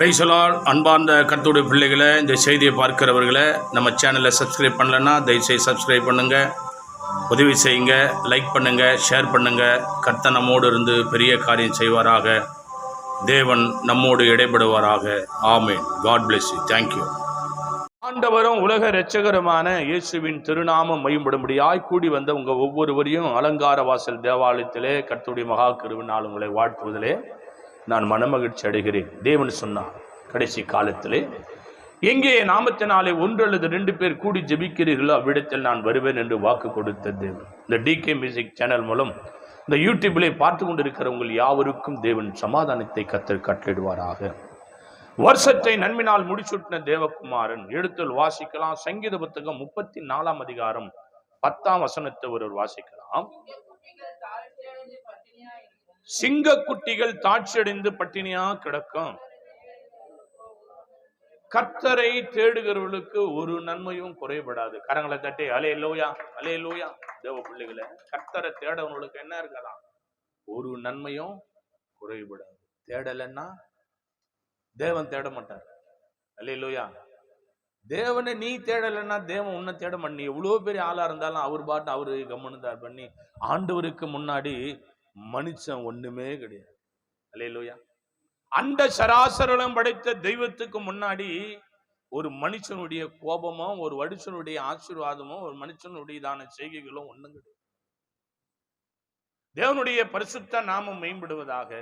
Praise the Lord. அன்பார்ந்த கர்த்தருடைய பிள்ளைகளை, இந்த செய்தியை பார்க்கிறவர்களை, நம்ம சேனலை சப்ஸ்கிரைப் பண்ணலைன்னா தயவுசெய்து சப்ஸ்கிரைப் பண்ணுங்கள், உதவி செய்யுங்க, லைக் பண்ணுங்கள், ஷேர் பண்ணுங்கள். கர்த்தர் நம்மோடு இருந்து பெரிய காரியம் செய்வாராக. தேவன் நம்மோடு இடைபடுவாராக. Amen. God bless you. Thank you. ஆண்டவரும் உலக இரட்சகருமான இயேசுவின் திருநாமம் மகிமைப்படும்படியாய் கூடி வந்த உங்கள் ஒவ்வொருவரையும் அலங்கார வாசல் தேவாலயத்திலே கர்த்தருடைய மகா கிருபையினால் உங்களை வாழ்த்துவதிலே நான் மனமகிழ்ச்சி அடைகிறேன். தேவன் சொன்னார், கடைசி காலத்திலே எங்கே நாமத்தினாலே ஒன்று அல்லது 2 பேர் கூடி ஜெபிக்கிறீர்களோ அவ்விடத்தில் நான் வருவேன் என்று வாக்கு கொடுத்த தேவன். இந்த டிகே மியூசிக் சேனல் மூலம் இந்த யூடியூபிலே பார்த்து கொண்டிருக்கிற உங்கள் யாவருக்கும் தேவன் சமாதானத்தை கர்த்தர் கட்டளிடுவாராக. வருஷத்தை நன்மையினால் முடிச்சுட்டின தேவகுமாரன் எழுத்தில் வாசிக்கலாம். சங்கீத புத்தகம் 34 அதிகாரம் 10 வசனத்தை ஒருவர் வாசிக்கலாம். சிங்க குட்டிகள் தாட்சியடைந்து பட்டினியா கிடக்கும், கர்த்தரை தேடுகிறவர்களுக்கு ஒரு நன்மையும் குறைபடாது. கரங்களை தட்டி அல்லேலூயா, அல்லேலூயா. தேவ பிள்ளைகளை, கர்த்தரை தேடவங்களுக்கு என்ன இருக்கலாம்? ஒரு நன்மையும் குறைபடாது. தேடலைன்னா தேவன் தேட மாட்டார். அல்லேலூயா. தேவனை நீ தேடலைன்னா தேவன் உன்னை தேட மாட்டார். நீ எவ்வளோ பெரிய ஆளா இருந்தாலும் அவர் பாட்டு அவரு கம்முனுதார் பண்ணி ஆண்டவருக்கு முன்னாடி மனுஷன் ஒண்ணுமே கிடையாது. அல்லேலூயா. அண்ட சராசரம் படைத்த தெய்வத்துக்கு முன்னாடி ஒரு மனுஷனுடைய கோபமோ, ஒரு மனுஷனுடைய ஆசீர்வாதமோ, ஒரு மனுஷனுடையதான செய்கைகளோ ஒண்ணும் கிடையாது. தேவனுடைய பரிசுத்த நாமம் மேம்படுவதாக.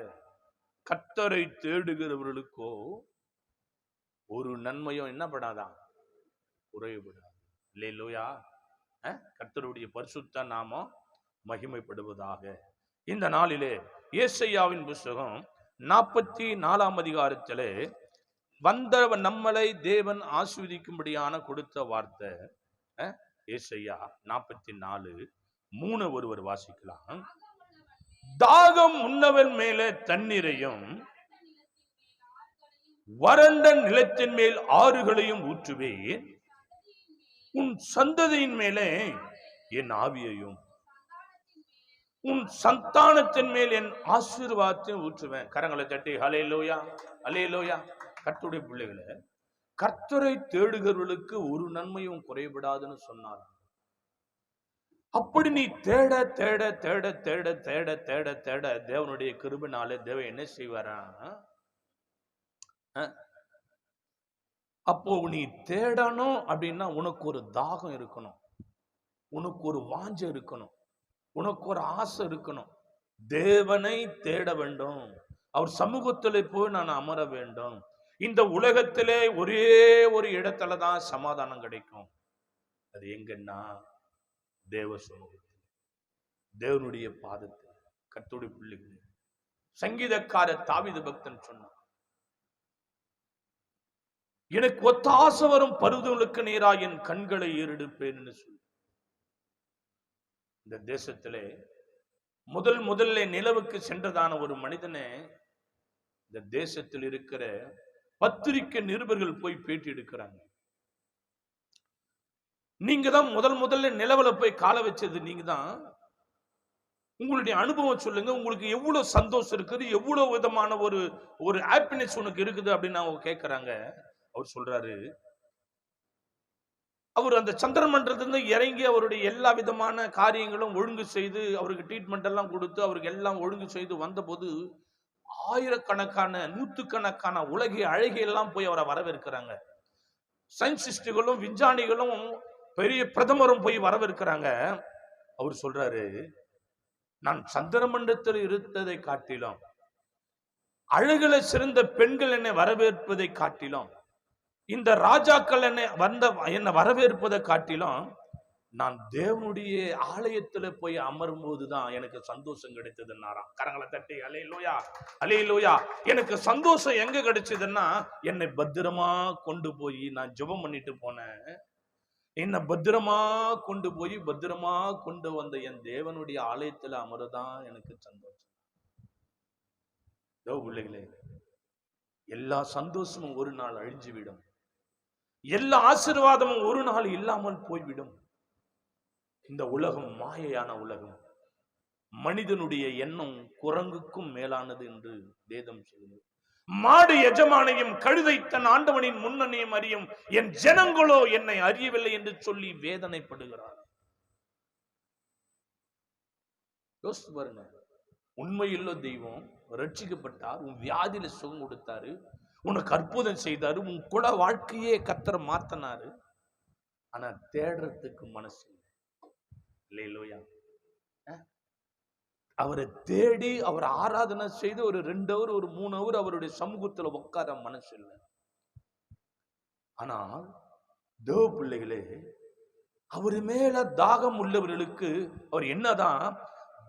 கர்த்தரை தேடுகிறவர்களுக்கோ ஒரு நன்மையும் என்ன படாதான், குறைபடாது. அல்லேலூயா. கர்த்தருடைய பரிசுத்த நாமம் மகிமைப்படுவதாக. இந்த நாளிலே ஏசாயாவின் புத்தகம் 44 அதிகாரத்திலே வந்த நம்மளை தேவன் ஆசீர்வதிக்கும்படியான கொடுத்த வார்த்தை. ஏசாயா 44:3 ஒருவர் வாசிக்கலாம். தாகம் உண்ணவன் மேல தண்ணீரையும் வறண்ட நிலத்தின் மேல் ஆறுகளையும் ஊற்றுவேன், உன் சந்ததியின் மேலே என் ஆவியையும் உன் சந்தானத்தின் மேல் என் ஆசீர்வாதத்தையும் ஊற்றுவேன். கரங்களை தட்டி அல்லேலூயா, அல்லேலூயா. கர்த்தருடைய பிள்ளைகளை, கர்த்தரை தேடுகிறவர்களுக்கு ஒரு நன்மையும் குறைபடாதுன்னு சொன்னார். அப்படி நீ தேட தேட தேட தேட தேட தேட தேட தேவனுடைய கிருபையினாலே தேவன் என்ன செய்வாரா? அப்போ நீ தேடணும் அப்படின்னா உனக்கு ஒரு தாகம் இருக்கணும், உனக்கு ஒரு வாஞ்சை இருக்கணும், உனக்கு ஒரு ஆசை இருக்கணும். தேவனை தேட வேண்டும், அவர் சமூகத்திலே போய் நான் அமர வேண்டும். இந்த உலகத்திலே ஒரே ஒரு இடத்துலதான் சமாதானம் கிடைக்கும். அது எங்கன்னா தேவ சமூகத்தில், தேவனுடைய பாதத்தில். கர்த்தருடைய பிள்ளைகள், சங்கீதக்கார தாவீது பக்தன் சொன்னான், எனக்கு ஒத்தாசை வரும் பருவங்களுக்கு நேரா என் கண்களை ஏறெடுப்பேன் சொல்லி. இந்த தேசத்திலே முதல்ல நிலவுக்கு சென்றதான ஒரு மனிதனை இந்த தேசத்தில் இருக்கிற பத்திரிகை நிருபர்கள் போய் பேட்டி எடுக்கிறாங்க. நீங்க தான் முதல்ல நிலவுல போய் கால வச்சது நீங்க தான், உங்களுடைய அனுபவம் சொல்லுங்க, உங்களுக்கு எவ்வளவு சந்தோஷம் இருக்குது, எவ்வளவு விதமான ஒரு ஹாப்பினஸ் உனக்கு இருக்குது அப்படின்னு அவங்க கேட்கிறாங்க. அவர் சொல்றாரு, அவர் அந்த சந்திரமண்டலத்திலிருந்து இறங்கி அவருடைய எல்லா விதமான காரியங்களும் ஒழுங்கு செய்து அவருக்கு ட்ரீட்மெண்ட் எல்லாம் கொடுத்து அவருக்கு எல்லாம் ஒழுங்கு செய்து வந்தபோது ஆயிரக்கணக்கான 100கணக்கான உலகை அழகியெல்லாம் போய் அவரை வரவேற்கிறாங்க. சயின்டிஸ்டுகளும் விஞ்ஞானிகளும் பெரிய பிரதமரும் போய் வரவேற்கிறாங்க. அவர் சொல்றாரு, நான் சந்திரமண்டலத்தில் இருந்ததை காட்டிலும், அழகுல சிறந்த பெண்கள் என்னை வரவேற்பதை காட்டிலும், இந்த ராஜாக்கள் என்னை வரவேற்பதை காட்டிலும், நான் தேவனுடைய ஆலயத்துல போய் அமரும் போதுதான் எனக்கு சந்தோஷம் கிடைத்ததுன்னாராம். கரங்களை தட்டி அல்லேலூயா, அல்லேலூயா. எனக்கு சந்தோஷம் எங்க கிடைச்சதுன்னா, என்னை பத்திரமா கொண்டு போய் நான் ஜெபம் பண்ணிட்டு போனேன், என்னை பத்திரமா கொண்டு போய் பத்திரமா கொண்டு வந்த என் தேவனுடைய ஆலயத்துல அமரதான் எனக்கு சந்தோஷம். பிள்ளைகளே, எல்லா சந்தோஷமும் ஒரு நாள் அழிஞ்சுவிடும், எல்லா ஆசீர்வாதமும் ஒரு நாள் இல்லாமல் போய்விடும். இந்த உலகம் மாயையான உலகம். மனிதனுடைய எண்ணம் குரங்குக்கும் மேலானது என்று வேதம் சொல்லுது. மாடு எஜமானையும் கழுதை தன் ஆண்டவனின் முன்னணியும் அறியும், என் ஜனங்களோ என்னை அறியவில்லை என்று சொல்லி வேதனைப்படுகிறார். யோசித்து பாருங்க, உண்மையுள்ள தெய்வம் ரட்சிக்கப்பட்டார், உன் வியாதியில சுகம் கொடுத்தாரு, உனக்கு அற்புதம் செய்தாரு, உன் குல வாழ்க்கையே கர்த்தர் மாத்தினாரு. ஆனா தேடுறதுக்கு மனசு இல்லையா? அவரை தேடி அவர் ஆராதனை செய்து ஒரு 2 hour ஒரு 3 hour அவருடைய சமூகத்துல உட்கார மனசு இல்லை. ஆனால் தேவ பிள்ளைகளே, அவர் மேல தாகம் உள்ளவர்களுக்கு அவர் என்னதான்,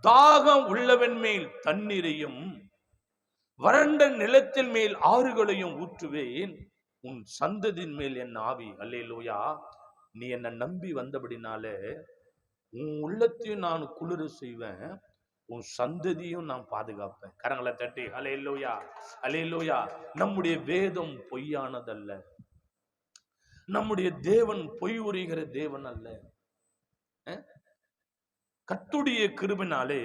தாகம் உள்ளவன் மேல் தண்ணீரையும் வறண்ட நிலத்தின் மேல் ஆறுகளையும் ஊற்றுவேன், உன் சந்ததியின் மேல் என் ஆவி. அல்லேலூயா. நீ என்னை நம்பி வந்தபடினாலே உன் உள்ளத்தையும் நான் குளிர செய்வேன், உன் சந்ததியும் நான் பாதுகாப்பேன். கரங்களை தட்டி அல்லேலூயா, அல்லேலூயா. நம்முடைய வேதம் பொய்யானதல்ல, நம்முடைய தேவன் பொய் உரைகிற தேவன் அல்ல. கர்த்தருடைய கிருபையினாலே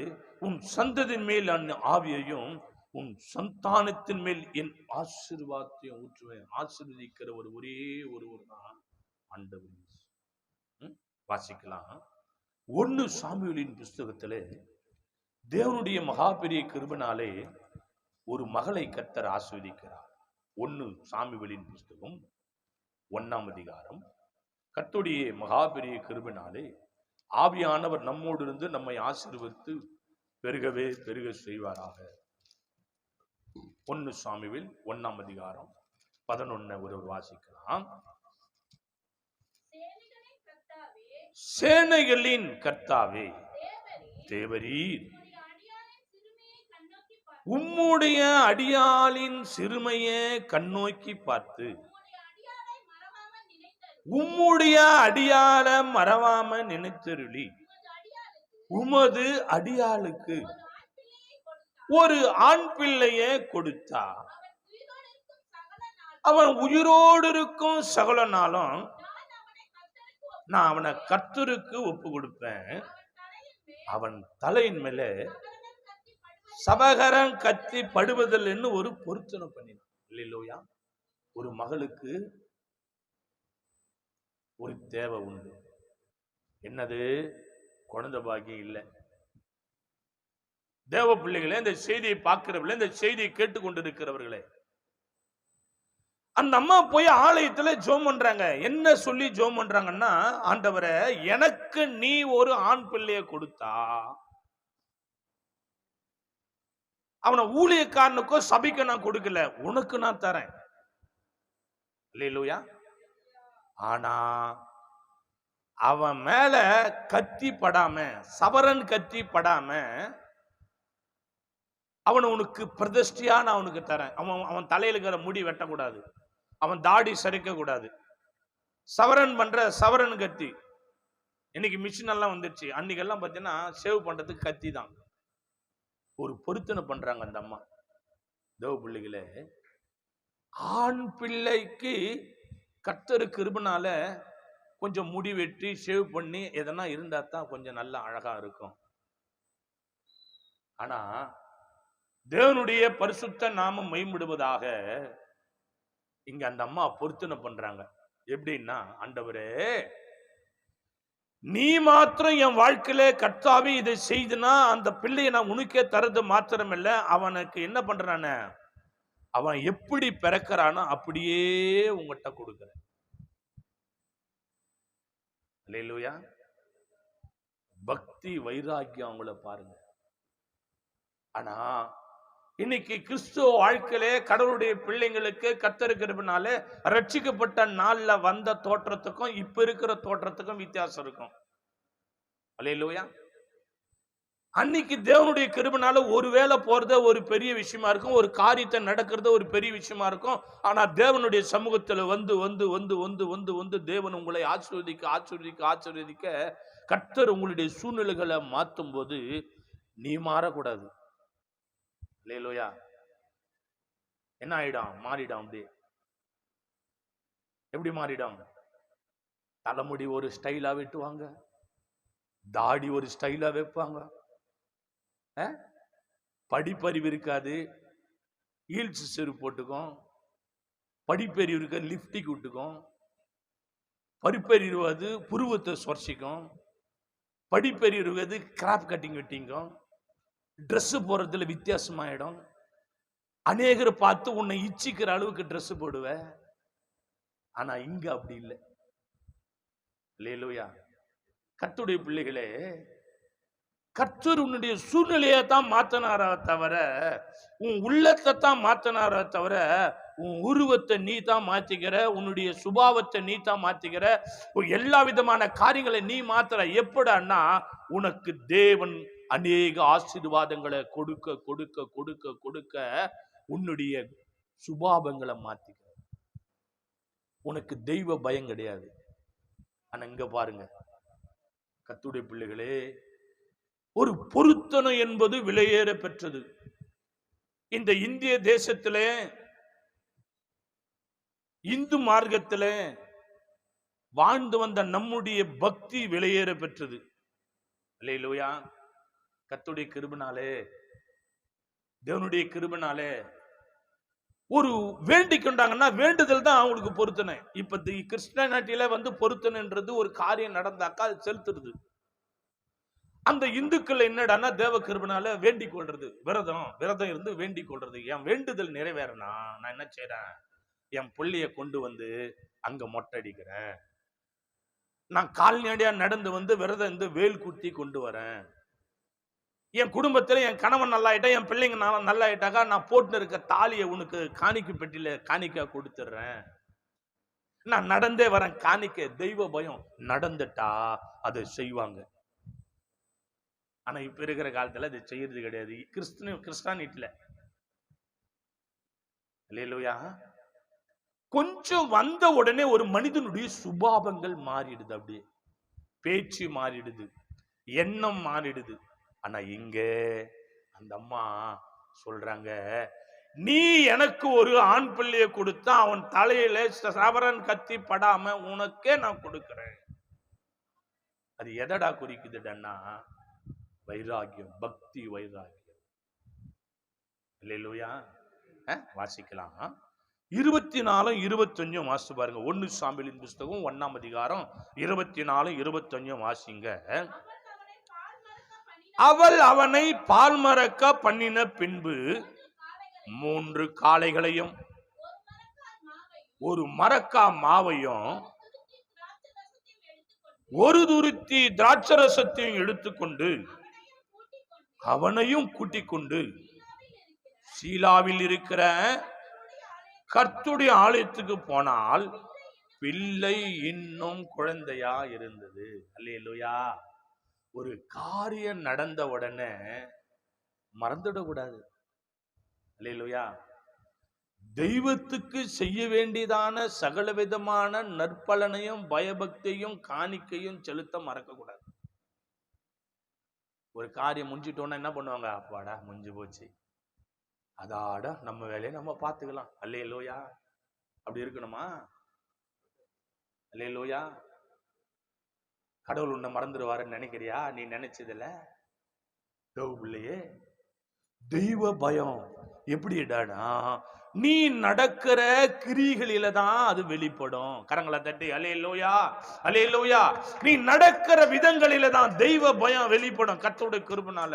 உன் சந்ததியின் மேல் என் ஆவியையும் உன் சந்தானத்தின் மேல் என் ஆசீர்வாதத்தையும் ஊற்றுவேன். ஆசீர்வதிக்கிற ஒரே ஒருவர் தான் ஆண்டவர். வாசிக்கலாம். 1 சாமுவேலின் புஸ்தகத்திலே தேவனுடைய மகா பெரிய கிருபையினாலே ஒரு மகளை கர்த்தர் ஆசீர்வதிக்கிறார். 1 சாமுவேலின் புஸ்தகம் 1ஆம் அதிகாரம். கர்த்தருடைய மகா பெரிய கிருபையினாலே ஆவியானவர் நம்மோடு இருந்து நம்மை ஆசீர்வதித்து பெருகவே பெருக செய்வாராக. 1 சாமுவேல் 1ஆம் அதிகாரம் 11 ஒருவர் வாசிக்கலாம். சேனைகளின் கர்த்தாவே தேவரீர், உம்முடைய அடியாளின் சிறுமையை கண்ணோக்கி பார்த்து உம்முடைய அடியாள மறவாம நினைத்தருளி உமது அடியாளுக்கு ஒரு ஆண் பிள்ளைய கொடுத்தா, அவன் உயிரோடு இருக்கும் சகல நாளும் நான் அவனை கர்த்தருக்கு ஒப்பு கொடுப்பேன், அவன் தலையின் மேல சபகரம் கத்தி படுவதில்லைன்னு ஒரு பொருத்தனை பண்ணினான். இல்லையா? ஒரு மகளுக்கு ஒரு தேவை உண்டு. என்னது? குழந்தை பாக்கியம் இல்லை. தேவ பிள்ளைகளே, இந்த செய்தியை பார்க்கிறவர்களே, இந்த செய்தியை கேட்டுக்கொண்டிருக்கிறவர்களே, அந்த அம்மா போய் ஆலயத்துல ஜெபம் பண்றாங்க. என்ன சொல்லி ஜெபம் பண்றாங்கன்னா, ஆண்டவரே, எனக்கு நீ ஒரு ஆண் பிள்ளைய கொடுத்தா அவனை ஊழியக்காரனுக்கோ சபைக்கு நான் கொடுக்கல, உனக்கு நான் தரேன். அல்லேலூயா. ஆனா அவன் மேல கத்தி படாம, சவரன் கத்தி படாம, அவன் உனக்கு பிரதிஷ்டியா நான் உனக்கு தரேன். அவன் தலையில இருக்கிற முடி வெட்டக்கூடாது, அவன் தாடி சரிக்க கூடாது, சவரன் பண்ற சவரன் கத்தி. இன்னைக்கு மிஷின் எல்லாம் வந்துருச்சு. அன்னைக்கெல்லாம் பார்த்தீங்கன்னா சேவ் பண்றதுக்கு கத்தி தான். ஒரு பொருத்தனை பண்றாங்க அந்த அம்மா. தேவ பிள்ளைகளே, ஆண் பிள்ளைக்கு கர்த்தர் கிருபையினால கொஞ்சம் முடி வெட்டி ஷேவ் பண்ணி எதனா இருந்தா தான் கொஞ்சம் நல்லா அழகா இருக்கும். ஆனா தேவனுடைய பரிசுத்த நாமம் மேம்படுவதாக இங்க அந்த அம்மா பொருத்தனை பண்றாங்க. எப்படின்னா, ஆண்டவரே, நீ மாத்திரம் என் வாழ்க்கையில கர்த்தாவே இதை செய்துனா அந்த பிள்ளையை நான் உனக்கே தரது மாத்திரம் இல்ல, அவனுக்கு என்ன பண்றான, அவன் எப்படி பிறக்கிறானோ அப்படியே உங்ககிட்ட கொடுக்கிறேன். அல்லேலூயா. பக்தி வைராக்கியம் அவங்கள பாருங்க. ஆனா இன்னைக்கு கிறிஸ்துவ வாழ்க்கையிலே கடவுளுடைய பிள்ளைங்களுக்கு கர்த்தர் கிருபையினாலே ரட்சிக்கப்பட்ட நாள்ல வந்த தோற்றத்துக்கும் இப்ப இருக்கிற தோற்றத்துக்கும் வித்தியாசம் இருக்கும். அல்லேலூயா. அன்னைக்கு தேவனுடைய கிருபையினால ஒரு வேளை போறது ஒரு பெரிய விஷயமா இருக்கும், ஒரு காரியத்தை நடக்கிறது ஒரு பெரிய விஷயமா இருக்கும். ஆனா தேவனுடைய சமூகத்துல வந்து வந்து வந்து வந்து வந்து வந்து தேவன் உங்களை ஆசீர்வதிக்க ஆசீர்வதிக்க ஆசீர்வதிக்க கர்த்தர் உங்களுடைய சூழ்நிலைகளை மாற்றும் போது நீ மாறக்கூடாது. அல்லேலூயா. என்ன ஆயிடும்? மாறிடும். அப்படியே எப்படி மாறிடும்? தலைமுடி ஒரு ஸ்டைலா வெட்டுவாங்க, தாடி ஒரு ஸ்டைலா வைப்பாங்க, படிப்பறிவு இருக்காது, ஹீல்ஸ் செருப்பு போட்டுக்கும், படிப்பெறி இருக்க லிப்டிக் விட்டுக்கும், பருப்பெறி இருவது புருவத்தை சுவர்ச்சிக்கும், படிப்பெறி இருவது கிராப் கட்டிங் வெட்டிங்கும், ட்ரெஸ் போறதுல வித்தியாசமாயிடும். அநேகரை பார்த்து உன்னை இச்சிக்கிற அளவுக்கு ட்ரெஸ் போடுவ. ஆனா இங்க அப்படி இல்லை. அல்லேலூயா. கர்த்தருடைய பிள்ளைகளே, கர்த்தர் உன்னுடைய சூழ்நிலையை தான் மாத்தினாரா தவிர, உன் உள்ளத்தை தான் மாத்தினாரா தவிர, உன் உருவத்தை நீ தான் மாத்திக்கிற, உன்னுடைய சுபாவத்தை நீ தான் மாத்திக்கிற, எல்லா விதமான காரியங்களை நீ மாத்துற. எப்படின்னா, உனக்கு தேவன் அநேக ஆசீர்வாதங்களை கொடுக்க கொடுக்க கொடுக்க கொடுக்க உன்னுடைய சுபாவங்களை மாத்திக்கிற. உனக்கு தெய்வ பயம் கிடையாது. ஆனா இங்க பாருங்க கர்த்தருடைய பிள்ளைகளே, ஒரு பொருத்தனை என்பது விலையேற பெற்றது. இந்த இந்திய தேசத்திலே, இந்து மார்க்கத்திலே வாழ்ந்து வந்த நம்முடைய பக்தி விலையேற பெற்றது. அல்லேலூயா. கர்த்தருடைய கிருபைனாலே, தேவனுடைய கிருபைனாலே ஒரு வேண்டிக் கொண்டாங்கன்னா வேண்டுதல் தான் அவங்களுக்கு பொருத்தனை. இப்ப கிறிஸ்டியானிட்டியில பொருத்தனைன்றது ஒரு காரியம் நடந்தாக்கா அது செலுத்துறது. அந்த இந்துக்கள் என்னடான்னா தேவ கிருபைனால வேண்டிக் கொள்றது, விரதம் இருந்து வேண்டிக் கொள்றது. என் வேண்டுதல் நிறைவேறனா நான் என்ன செய்யறேன், என் பிள்ளைய கொண்டு அங்க மொட்டை அடிக்கிறேன், நான் கால்நடையா நடந்து விரதம் இருந்து வேல் குத்தி கொண்டு வரேன், என் குடும்பத்துல என் கணவன் நல்லா ஆயிட்டா, என் பிள்ளைங்க நல்லா ஆயிட்டாக்கா நான் போட்டு இருக்க தாலியை உனக்கு காணிக்கை பெட்டியில காணிக்கா கொடுத்துடுறேன், நான் நடந்தே வரேன். காணிக்கை தெய்வ பயம் நடந்துட்டா அதை செய்வாங்க. ஆனா இப்ப இருக்கிற காலத்துல அது செய்யறது கிடையாது. கிறிஸ்டானிட்டில அல்லேலூயா. கொஞ்சம் வந்த உடனே ஒரு மனிதனுடைய சுபாவங்கள் மாறிடுது, அப்படியே பேச்சு மாறிடுது, எண்ணம் மாறிடுது. ஆனா இங்க அந்த அம்மா சொல்றாங்க, நீ எனக்கு ஒரு ஆண் பிள்ளையை கொடுத்தா அவன் தலையில சவரன் கத்தி படாம உனக்கே நான் கொடுக்கிறேன். அது எதடா குறிக்குதுடா? வைராகியம், பக்தி வைராகியம். அல்லேலூயா. வாசிக்கலாம். 24, 25 வாசிச்சு பாருங்க. 1 சாமுவேலின் புஸ்தகம் 1ஆம் அதிகாரம் 24, 25 வாசிங்க. அவள் அவனை பால் மறக்க பண்ணின பின்பு 3 காளைகளையும் ஒரு மரக்கா மாவையும் ஒரு துருத்தி திராட்சரசத்தையும் எடுத்துக்கொண்டு அவனையும் கூட்டிக் கொண்டு சீலாவில் இருக்கிற கர்த்தருடைய ஆலயத்துக்கு போனால் பிள்ளை இன்னும் குழந்தையா இருந்தது. அல்லேலூயா. ஒரு காரியம் நடந்த உடனே மறந்துடக்கூடாது. அல்லேலூயா. தெய்வத்துக்கு செய்ய வேண்டியதான சகல விதமான நற்பலனையும் பயபக்தியும் காணிக்கையும் செலுத்த மறக்க கூடாது. ஒரு காரியம் முடிஞ்சிட்டோன்னா என்ன பண்ணுவாங்க, அப்பாடா முடிஞ்சு போச்சு, அதாட நம்ம வேலையை நம்ம பார்த்துக்கலாம். அல்லேலூயா. அப்படி இருக்கணுமா? அல்லேலூயா. கடவுள் உன்னை மறந்துடுவாருன்னு நினைக்கிறியா? நீ நினைச்சதில்ல பிள்ளையே. தெய்வ பயம் எப்படிடானா, நீ நடக்கிற கிரிகளில தான் அது வெளிப்படும். கரங்களை தட்டி அல்லேலூயா, அல்லேலூயா. நீ நடக்கிற விதங்களில தான் தெய்வ பயம் வெளிப்படும் கர்த்தருடைய கிருபைனால.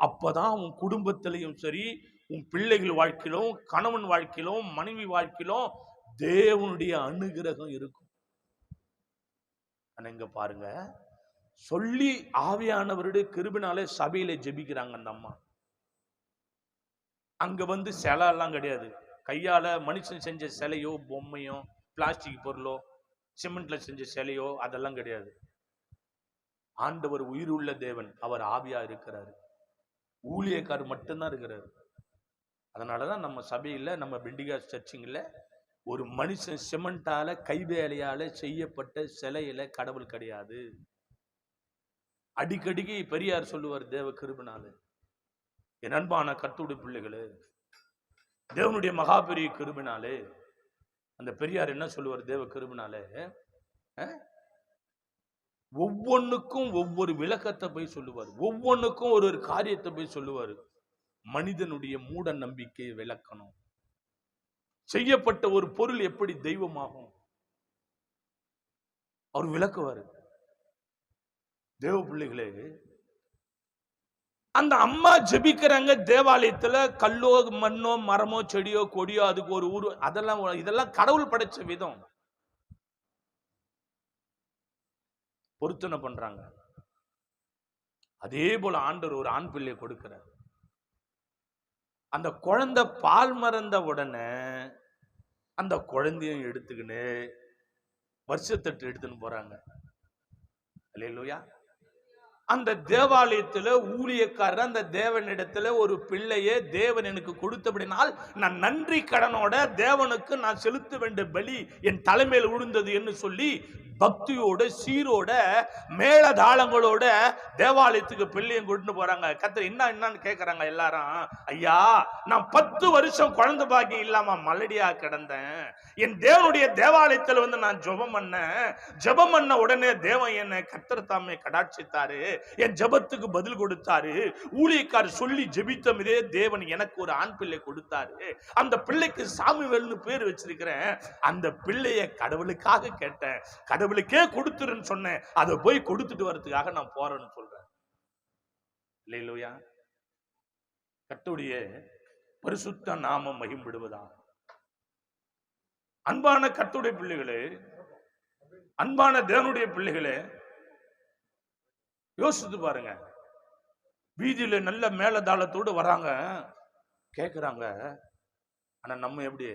அப்பதான் உன் குடும்பத்திலையும் சரி, உன் பிள்ளைகள் வாழ்க்கையிலும், கணவன் வாழ்க்கையிலும், மனைவி வாழ்க்கையிலும் தேவனுடைய அனுகிரகம் இருக்கும். இங்க பாருங்க, சொல்லி ஆவியானவருடைய கிருபைனாலே சபையில ஜெபிக்கிறாங்க அந்த அம்மா. அங்க சிலை எல்லாம் கிடையாது. கையால மனுஷன் செஞ்ச சிலையோ பொம்மையோ பிளாஸ்டிக் பொருளோ சிமெண்ட்ல செஞ்ச சிலையோ அதெல்லாம் கிடையாது. ஆண்டவர் உயிருள்ள தேவன், அவர் ஆவியா இருக்கிறாரு. ஊழியக்காரர் மட்டும்தான் இருக்கிறாரு. அதனாலதான் நம்ம சபையில, நம்ம பெண்டிகா சர்ச்சிங்ல ஒரு மனுஷன் சிமெண்டால கைவேலையால செய்யப்பட்ட சிலையில கடவுள் கிடையாது. அடிக்கடிக்கு பெரியார் சொல்லுவார், தேவ கிருபைனால. என் அன்பான கர்த்தருடைய பிள்ளைகளே, தேவனுடைய மகாபெரிய கிருபைனாலே அந்த பெரியார் என்ன சொல்லுவார், தேவ கிருபைனாலே ஒவ்வொன்னுக்கும் ஒவ்வொரு விளக்கத்தை போய் சொல்லுவார், ஒவ்வொன்னுக்கும் ஒரு காரியத்தை போய் சொல்லுவார். மனிதனுடைய மூட நம்பிக்கையை விளக்கணும். செய்யப்பட்ட ஒரு பொருள் எப்படி தெய்வமாகும் அவர் விளக்குவாரு. தேவ பிள்ளைகளே, அந்த அம்மா ஜெபிக்கிறாங்க தேவாலயத்துல. கல்லோ மண்ணோ மரமோ செடியோ கொடியோ அதுக்கு ஒரு ஊர், அதெல்லாம் இதெல்லாம் கடவுள் படைச்ச விதம். பொருத்தனை பண்றாங்க. அதே போல ஆண்டவர் ஒரு ஆண் பிள்ளையை கொடுக்கிறார். அந்த குழந்தை பால் மறந்த உடனே அந்த குழந்தையும் எடுத்துக்கின்னு வருஷத்தட்டு எடுத்துன்னு போறாங்க. அல்லேலூயா. அந்த தேவாலயத்துல ஊழியக்காரர் அந்த தேவனிடத்துல ஒரு பிள்ளையே தேவன் எனக்கு கொடுத்தபடினால் நான் நன்றி கடனோட தேவனுக்கு நான் செலுத்த வேண்டிய பலி என் தலைமையில் விழுந்தது என்று சொல்லி பக்தியோட சீரோட மேளதாளங்களோட தேவாலயத்துக்கு பிள்ளையும் கொண்டு போறாங்க. கர்த்தர் என்னன்னு கேட்கறாங்க எல்லாரும். ஐயா, நான் 10 வருஷம் குழந்தை பாக்கியம் இல்லாம மலடியா கிடந்தேன். என் தேவனுடைய தேவாலயத்துல வந்து நான் ஜெபம் பண்ண உடனே தேவன் என்னை கர்த்தர் தாமே கடாட்சித்தாரு, என் ஜெபத்துக்கு பதில் கொடுத்தாரு. ஊழியக்காரர் சொல்லி ஜெபித்த இதே தேவன் எனக்கு ஒரு ஆண் பிள்ளை கொடுத்தாரு. அந்த பிள்ளைக்கு சாமுவேல்னு பேர் வச்சிருக்கிறேன். அந்த பிள்ளைய கடவுளுக்காக கேட்டேன், கடவுளுக்கே கொடுத்துருன்னு சொன்னேன். அதை போய் கொடுத்துட்டு வரதுக்காக நான் போறேன்னு சொல்றேன். அல்லேலூயா. கர்த்தருடைய பரிசுத்த நாமம் மகிமைப்படுவதா. அன்பான கர்த்தருடைய பிள்ளைகளே, அன்பான தேவனுடைய பிள்ளைகளே, யோசித்து பாருங்க. வீதியில நல்ல மேலதாளத்தோடு வராங்க, கேட்கிறாங்க. ஆனா நம்ம எப்படி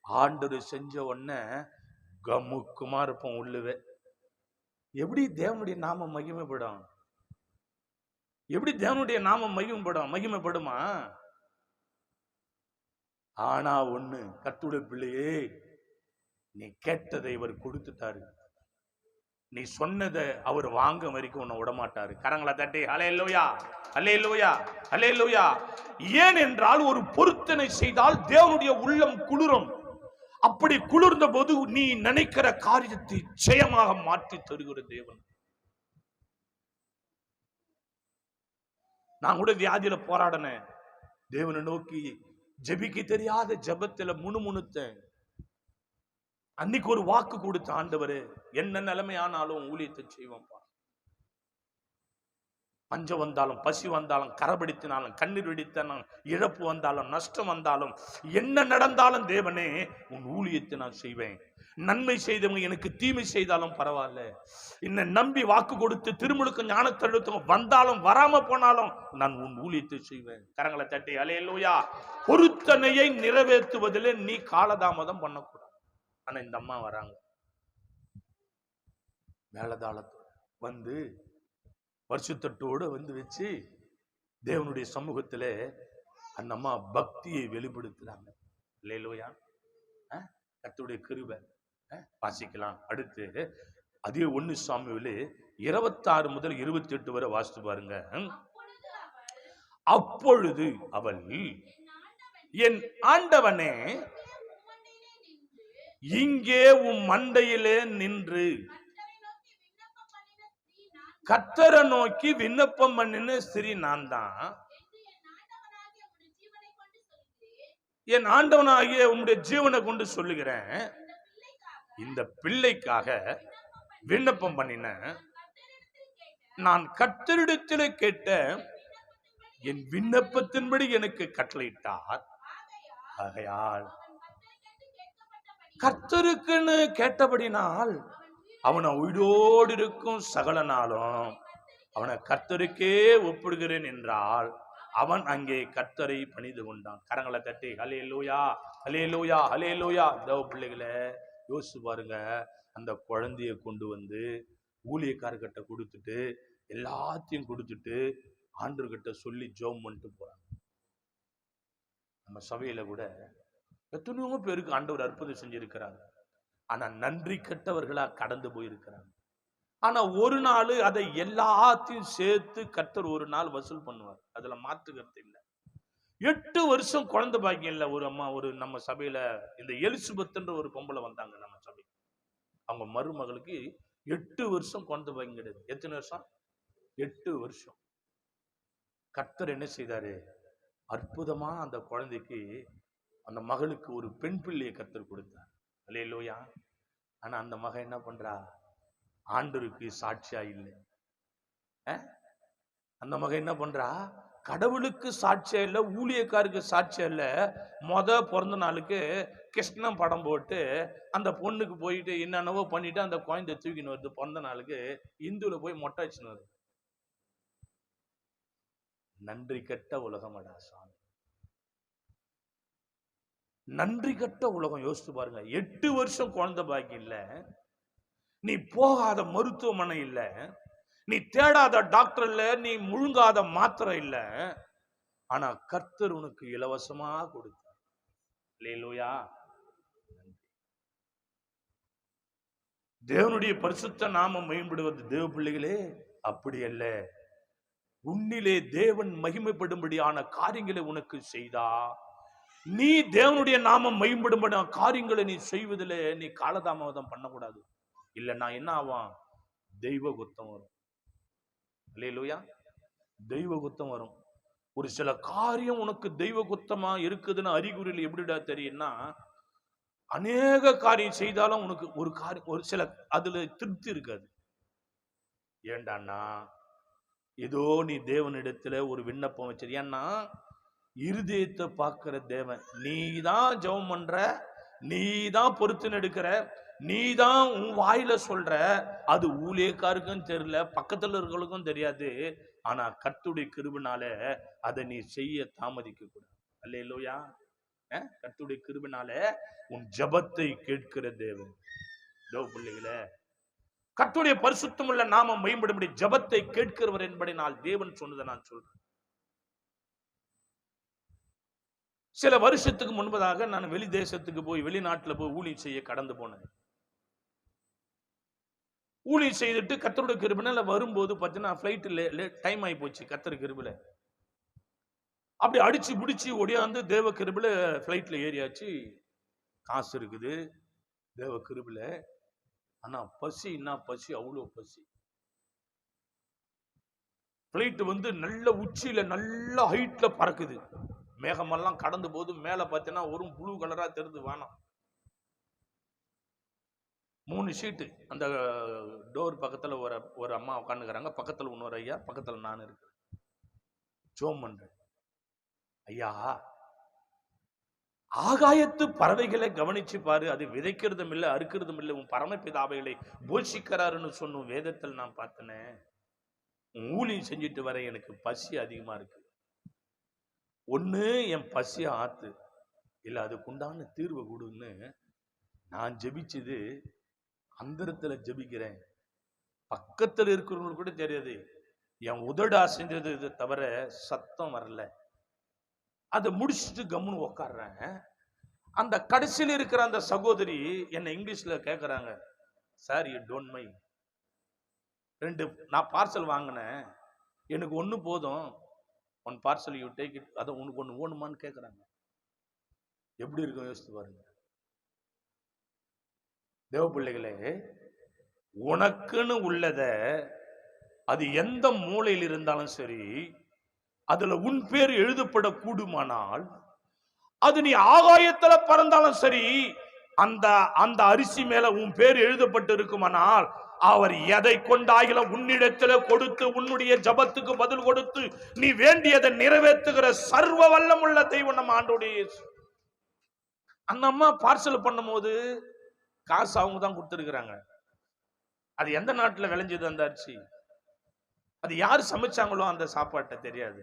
ஆண்டவர் செஞ்ச உடனே கமுக்குமா இருப்போம் உள்ளுவே. எப்படி தேவனுடைய நாமம் மகிமைப்படும்? எப்படி தேவனுடைய நாமம் மகிமைப்படுமா? ஆனா ஒண்ணு, கர்த்தருடைய பிள்ளையே, நீ கேட்டதை இவர் கொடுத்துட்டாரு. நீ சொன்னதை அவர் வாங்க வரைக்கும் உன்னை விடமாட்டாரு. கரங்களை தட்டி அல்லேலூயா, அல்லேலூயா, அல்லேலூயா. ஏன் என்றால் ஒரு பொருத்தனை செய்தால் தேவனுடைய உள்ளம் குளிரும். அப்படி குளிர்ந்த போது நீ நினைக்கிற காரியத்தை ஜெயமாக மாற்றி தருகிற தேவன். நான் கூட வியாதியில போராடினேன். தேவனை நோக்கி ஜெபிக்க தெரியாத ஜெபத்துல முணுமுணுத்தேன். அன்னைக்கு ஒரு வாக்கு கொடுத்த ஆண்டவரே, என்ன நிலைமை ஆனாலும் ஊழியத்தை செய்வோம். பஞ்சம் வந்தாலும், பசி வந்தாலும், கரபிடித்தினாலும், கண்ணீர் வெடித்தாலும், இழப்பு வந்தாலும், நஷ்டம் வந்தாலும், என்ன நடந்தாலும் தேவனே உன் ஊழியத்தை நான் செய்வேன். நன்மை செய்தவங்க எனக்கு தீமை செய்தாலும் பரவாயில்ல, என்னை நம்பி வாக்கு கொடுத்து திருமுழுக்கு ஞானத்தெழுத்தவங்க வந்தாலும் வராம போனாலும் நான் உன் ஊழியத்தை செய்வேன். கரங்களை தட்டி அல்லேலூயா. பொருத்தனையை நிறைவேற்றுவதிலே நீ காலதாமதம் பண்ணக்கூடாது. ஆனா இந்த அம்மா வராங்க, மேலதாளத்தோட வந்து வருஷத்தட்டோடு வந்து வச்சு தேவனுடைய சமூகத்திலே அந்த அம்மா பக்தியை வெளிப்படுத்துறாங்க. அல்லேலூயா. கர்த்தருடைய கிருபை. வாசிக்கலாம். அடுத்து அதே 1 சாமுவேல் 26 முதல் 28 வரை வாசித்து பாருங்க. அப்பொழுது அவள், என் ஆண்டவனே, இங்கே உம் மண்டையிலே நின்று கர்த்தரை நோக்கி விண்ணப்பம் பண்ணின ஸ்திரீ நான் தான். என் ஆண்டவனாகிய உம்முடைய ஜீவனை கொண்டு சொல்லுகிறேன், இந்த பிள்ளைக்காக விண்ணப்பம் பண்ணின. நான் கர்த்தரிடத்தில் கேட்ட என் விண்ணப்பத்தின்படி எனக்கு கட்டளையிட்டார். ஆகையால் கர்த்தருக்குன்னு கேட்டபடினால் அவனை உயிரோடு இருக்கும் சகல நாளும் அவனை கர்த்தருக்கே ஒப்பிடுகிறேன் என்றால் அவன் அங்கே கர்த்தரை பணிந்து கொண்டான். கரங்களை தட்டி அல்லேலூயா, அல்லேலூயா, அல்லேலூயா. தேவ பிள்ளைகளை யோசிச்சு பாருங்க. அந்த குழந்தைய கொண்டு வந்து ஊழியக்காரர்கிட்ட கொடுத்துட்டு எல்லாத்தையும் கொடுத்துட்டு ஆண்டவர்கிட்ட சொல்லி ஜெபம் பண்ணிட்டு போறாங்க. நம்ம சபையில கூட எத்தனையோ பேருக்கு ஆண்டவர் அற்புதம் செஞ்சிருக்கிறாங்க. ஆனா நன்றி கெட்டவர்களா கடந்து போயிருக்கிறாங்க. ஆனா ஒரு நாள் அதை எல்லாத்தையும் சேர்த்து கர்த்தர் ஒரு நாள் வசூல் பண்ணுவார். அதுல மாற்றுக்கிறது இல்லை. 8 வருஷம் குழந்தை பாக்கியம் இல்லை. ஒரு அம்மா, ஒரு நம்ம சபையில இந்த எலிசபெத்ன்ற ஒரு பொம்பளை வந்தாங்க நம்ம சபை. அவங்க மருமகளுக்கு 8 வருஷம் குழந்தை பாக்கியம் கிடையாது. எத்தனை வருஷம்? 8 வருஷம். கர்த்தர் என்ன செய்தாரு? அற்புதமா அந்த குழந்தைக்கு, அந்த மகளுக்கு ஒரு பெண் பிள்ளையை கர்த்தர் கொடுத்தார். அல்லேலூயா. ஆனா அந்த மகன் என்ன பண்றா? ஆண்டவருக்கு சாட்சியா இல்லை. அந்த மகன் என்ன பண்றா? கடவுளுக்கு சாட்சியா இல்ல, ஊழியக்காருக்கு சாட்சியா இல்ல. பிறந்த நாளுக்கு கிருஷ்ணன் படம் போட்டு அந்த பொண்ணுக்கு போயிட்டு என்னென்னவோ பண்ணிட்டு அந்த குழந்தை தூக்கின்னு வருது. பிறந்த நாளுக்கு இந்துல போய் மொட்டை வச்சுன்னு வருது. நன்றி கெட்ட உலகமடா சாமி, நன்றி கெட்ட உலகம். யோசித்து பாருங்க. 8 வருஷம் குழந்தை பாக்கி இல்ல, நீ போகாத மருத்துவமனை இல்ல, நீ தேடாத டாக்டர் இல்ல, நீ முழுங்காத மாத்திரை இல்ல. ஆனா கர்த்தர் உனக்கு இலவசமா கொடுத்தார். அல்லேலூயா. தேவனுடைய பரிசுத்த நாமம் மேம்படுவது தேவ பிள்ளைகளே அப்படி அல்ல. உன்னிலே தேவன் மகிமைப்படும்படியான காரியங்களை உனக்கு செய்தா, நீ தேவனுடைய நாமம் மகிமைப்படும்படியான காரியங்களை நீ செய்வதிலே நீ காலதாமதம் பண்ணக்கூடாது. இல்ல நான் என்ன ஆவான்? தெய்வ குத்தம் வரும். அல்லேலூயா. தெய்வ குத்தம் வரும். ஒரு சில காரியம் உனக்கு தெய்வ குத்தமா இருக்குதுன்னு அறிகுறியில் எப்படிடா தெரியும்னா, அநேக காரியம் செய்தாலும் உனக்கு ஒரு காரியம், ஒரு சில அதுல திருப்தி இருக்காது. ஏண்டான்னா ஏதோ நீ தேவனிடத்துல ஒரு விண்ணப்பம் வச்சது. ஏன்னா இருதயத்தை பார்க்கிற தேவன். நீ தான் ஜெபம் பண்ற, நீ தான் பொறுத்து எடுக்கிற, நீ தான் உன் வாயில சொல்ற. அது ஊழியக்காருக்கும் தெரியல, பக்கத்துல இருக்கிறவங்களுக்கும் தெரியாது. ஆனா கர்த்தருடைய கிருபைனால அதை நீ செய்ய தாமதிக்க கூடாது. அல்லேலூயா. கர்த்தருடைய கிருபைனால உன் ஜெபத்தை கேட்கிற தேவன். தேவ பிள்ளைகளே, கர்த்தருடைய பரிசுத்தமுள்ள நாமம் மேம்படும்படி ஜெபத்தை கேட்கிறவர் என்பதை நான் தேவன் சொன்னதை நான் சொல்றேன். சில வருஷத்துக்கு முன்பதாக நான் வெளி தேசத்துக்கு போய், வெளிநாட்டுல போய் ஊழியம் செய்ய கடந்து போனேன். ஊழியம் செய்துட்டு கர்த்தருடைய கிருபையினால வரும்போது பார்த்தீங்கன்னா ஃப்ளைட் டைம் ஆகி போச்சு. கர்த்தர் கிருபையில அப்படி அடிச்சு பிடிச்சி ஒடியாந்து தேவ கிருபையில ஃப்ளைட்ல ஏறியாச்சு. காசு இருக்குது தேவ கிருபையில. ஆனா பசி, என்ன பசி, அவ்வளோ பசி. ஃப்ளைட் வந்து நல்ல உச்சியில நல்ல ஹைட்ல பறக்குது. மேகமெல்லாம் கடந்து போது மேல பார்த்தீங்கன்னா ஒரு ப்ளூ கலரா தெரிந்து வானம். 3 சீட்டு. அந்த டோர் பக்கத்துல ஒரு அம்மா உட்காந்துக்கிறாங்க, பக்கத்துல இன்னொரு ஐயா, பக்கத்துல நான் இருக்கிறேன். ஜோம் பண்றேன். ஐயா, ஆகாயத்து பறவைகளை கவனிச்சு பாரு, அது விதைக்கிறதும் இல்லை அறுக்கிறதும் இல்லை, உன் பரமபிதாவைகளை போஷிக்கிறாருன்னு சொன்ன வேதத்தில் நான் பார்த்தனே. ஊழியம் செஞ்சுட்டு வர எனக்கு பசி அதிகமா இருக்கு. ஒண்ணு என் பசிய ஆத்து, இல்ல அதுக்குண்டான தீர்வு கொடுன்னு நான் ஜெபிச்சது. அந்தரத்துல ஜெபிக்கிறேன். பக்கத்துல இருக்கிறவங்களுக்கு கூட தெரியாது. என் உதடா செஞ்சது இது தவிர சத்தம் வரல. அதை முடிச்சுட்டு கம்முன்னு உக்காடுறேன். அந்த கடைசியில் இருக்கிற அந்த சகோதரி என்ன இங்கிலீஷ்ல கேட்கறாங்க, சார் யூ டோன்ட் மைண்ட், 2 நான் பார்சல் வாங்கினேன், எனக்கு 1 போதும், 1 பார்சல் யூ டேக் இட், அதை உனக்கு 1 வேணுமான்னு கேட்கறாங்க. எப்படி இருக்கும் யோசித்து பாருங்க. தேவ பிள்ளைகளே, உனக்குன்னு உள்ளத அது எந்த மூலையில் இருந்தாலும் சரி, அதுல உன் பேர் எழுதப்பட கூடுமானால், அது நீ ஆகாயத்துல பறந்தாலும் சரி, அந்த அந்த அரிசி மேல உன் பேர் எழுதப்பட்டு இருக்குமானால், அவர் எதை கொண்டாயிலும் உன்னிடத்துல கொடுத்து, உன்னுடைய ஜபத்துக்கு பதில் கொடுத்து, நீ வேண்டியதை நிறைவேற்றுகிற சர்வ வல்லமுள்ள தெய்வம் நம்ம ஆண்டவருடைய. அந்த அம்மா பார்சல் பண்ணும் போது காசு அவங்க தான் கொடுத்துருக்குறாங்க. அது எந்த நாட்டுல விளைஞ்சது அந்த அரிசி, அது யாரு சமைச்சாங்களோ அந்த சாப்பாட்டை தெரியாது,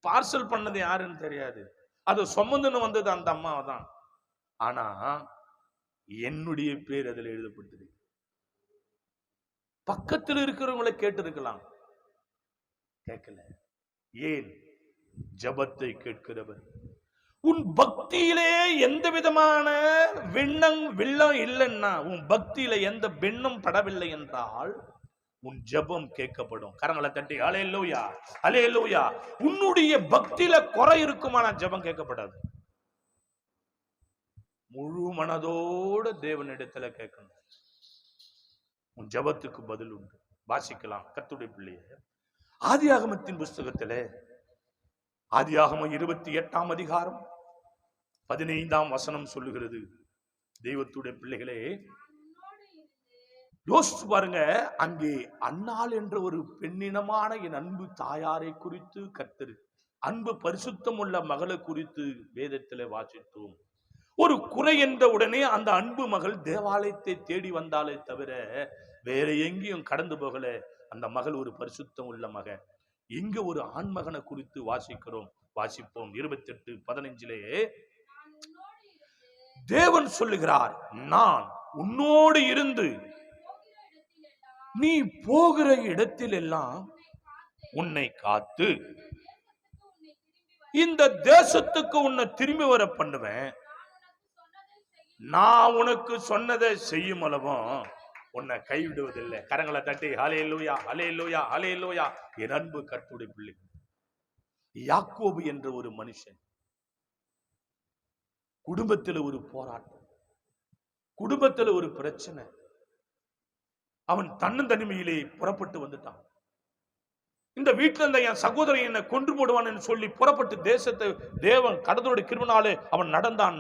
பார்சல் பண்ணது யாருன்னு தெரியாது, அது சுமந்துன்னு வந்தது அந்த அம்மாவை தான். ஆனா என்னுடைய பேர் அதில் எழுதப்பட்டது. பக்கத்தில் இருக்கிறவங்களை கேட்டு இருக்கலாம், கேட்கல. ஏன்? ஜபத்தை கேட்கிறவர். உன் பக்தியிலே எந்த விதமான வெள்ளம் இல்லைன்னா, உன் பக்தியில எந்த வெண்ணம் படவில்லை என்றால் உன் ஜபம் கேட்கப்படும். கரங்களை தட்டி அல்லேலூயா, அல்லேலூயா. உன்னுடைய பக்தியில குறை இருக்குமான ஜபம் கேட்கப்படாது. முழு மனதோடு தேவனிடத்துல கேட்கணும். உன் ஜபத்துக்கு பதில் உண்டு. வாசிக்கலாம் கர்த்தருடைய பிள்ளையே, ஆதியாகமத்தின் புஸ்தகத்திலே ஆதியாகமம் 28ஆம் அதிகாரம் 15ஆம் வசனம் சொல்லுகிறது, தெய்வத்துடைய பிள்ளைகளே யோசிச்சு பாருங்க, அங்கே அன்னாள் என்ற ஒரு பெண்ணினமான என் அன்பு தாயாரை குறித்து கர்த்தர் அன்பு பரிசுத்தம் உள்ள மகளை குறித்து வேதத்திலே வாசித்தோம். ஒரு குறை என்ற உடனே அந்த அன்பு மகள் தேவாலயத்தை தேடி வந்தாலே தவிர வேற எங்கேயும் கடந்து போகல. அந்த மகள் ஒரு பரிசுத்தம் உள்ள மகன். இங்க ஒரு ஆண்மகனை குறித்து வாசிப்போம். 28:15 தேவன் சொல்லுகிறார், நான் உன்னோடு இருந்து நீ போகிற இடத்தில் எல்லாம் உன்னை காத்து இந்த தேசத்துக்கு உன்னை திரும்பி வர பண்ணுவேன். நான் உனக்கு சொன்னதை செய்யும் அளவும் உன்னை கைவிடுவதில்லை. கரங்களை தட்டி ஹல்லேலூயா, ஹல்லேலூயா, ஹல்லேலூயா. என் அன்பு கர்த்தருடைய பிள்ளை, யாக்கோபு என்ற ஒரு மனுஷன், குடும்பத்தில் ஒரு போராட்டம், குடும்பத்தில் ஒரு பிரச்சனை. அவன் தன்னந்தனிமையிலே புறப்பட்டு வந்துட்டான். இந்த வீட்டில் இருந்த என் சகோதரன் என்னை கொன்று போடுவான்னு சொல்லி புறப்பட்டு தேசத்தை தேவன் கடவுளுடைய கிருபையாலே அவன் நடந்தான்.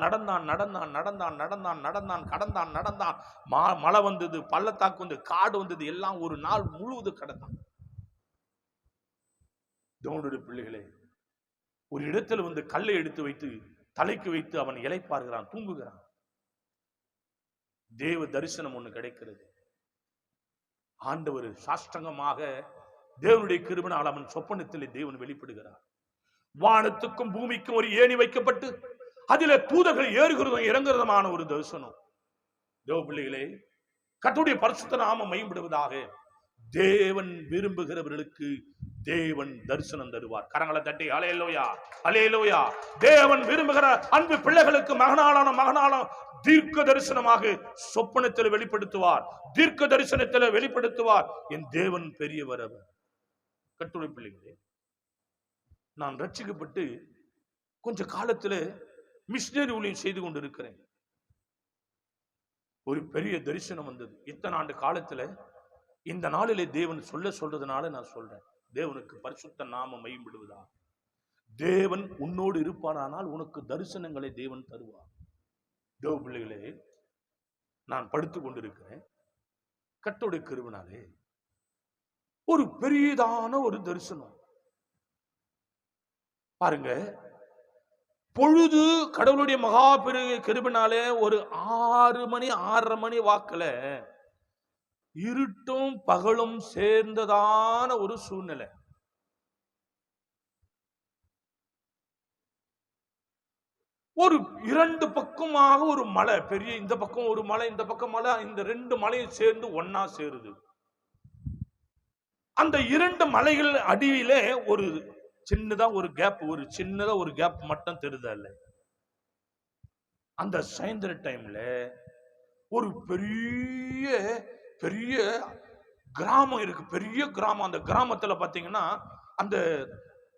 மழை வந்தது, பள்ளத்தாக்கு வந்து, காடு வந்தது, எல்லாம் ஒரு நாள் முழுவதும் கடந்தான். தேவனுடைய பிள்ளைகளே, ஒரு இடத்துல வந்து கல்லை எடுத்து வைத்து தலைக்கு வைத்து அவன் இளைப்பாறுகிறான், தூங்குகிறான். தேவ தரிசனம் ஒண்ணு கிடைக்கிறது. ஆண்டவர் சாஷ்டங்கமாக தேவனுடைய கிருபையால் அவன் சொப்பனத்திலே தேவன் வெளிப்படுகிறார். வானத்துக்கும் பூமிக்கும் ஒரு ஏணி வைக்கப்பட்டு அதிலே தூதர்கள் ஏறுகிறதும் இறங்குறதுமான ஒரு தரிசனம். தேவ பிள்ளைகளே, கர்த்தருடைய பரிசுத்த நாமம் மகிமைப்படுவதாக. தேவன் விரும்புகிறவர்களுக்கு தேவன் தரிசனம் தருவார். கரங்களை தட்டி ஹல்லேலூயா, ஹல்லேலூயா. தேவன் விரும்புகிற அன்பு பிள்ளைகளுக்கு மகனான தீர்க்க தரிசனமாக சொப்பனத்தில் வெளிப்படுத்துவார், தீர்க்க தரிசனத்தில் வெளிப்படுத்துவார். என் தேவன் பெரியவர் அவர். கர்த்தருடைய பிள்ளைகளே, நான் ரட்சிக்கப்பட்டு கொஞ்ச காலத்தில் மிஷனரி ஊழியம் செய்து கொண்டிருக்கிறேன். ஒரு பெரிய தரிசனம் வந்தது. இத்தனை ஆண்டு காலத்தில் இந்த நாளிலே தேவன் சொல்றதுனால நான் சொல்றேன். தேவனுக்கு பரிசுத்த நாமம் மகிமைப்படுவதா. தேவன் உன்னோடு இருப்பாரானால் உனக்கு தரிசனங்களை தேவன் தருவார். தேவ பிள்ளைகளே, நான் படுத்துக் கொண்டிருக்கிறேன். கர்த்தருடைய கிருபையாலே ஒரு பெரியதான ஒரு தரிசனம் பாருங்க. பொழுது கடவுளுடைய மகா பெரிய கிருபையாலே ஒரு 6 மணி 6:30 மணி வாக்குல இருட்டும் பகலும் சேர்ந்ததான ஒரு சூழ்நிலை. ஒரு 2 பக்கமாக ஒரு மலை, பெரிய இந்த பக்கம் ஒரு மலை, இந்த பக்கம் மலை, இந்த 2 மலையும் சேர்ந்து ஒன்னா சேருது. அந்த 2 மலைகள் அடியிலே ஒரு சின்னதா ஒரு கேப் மட்டும் தெரியுதல்ல. அந்த சாயந்தர டைம்ல ஒரு பெரிய பெரிய கிராமம் இருக்கு, பெரிய கிராமம். அந்த கிராமத்துல பாத்தீங்கன்னா அந்த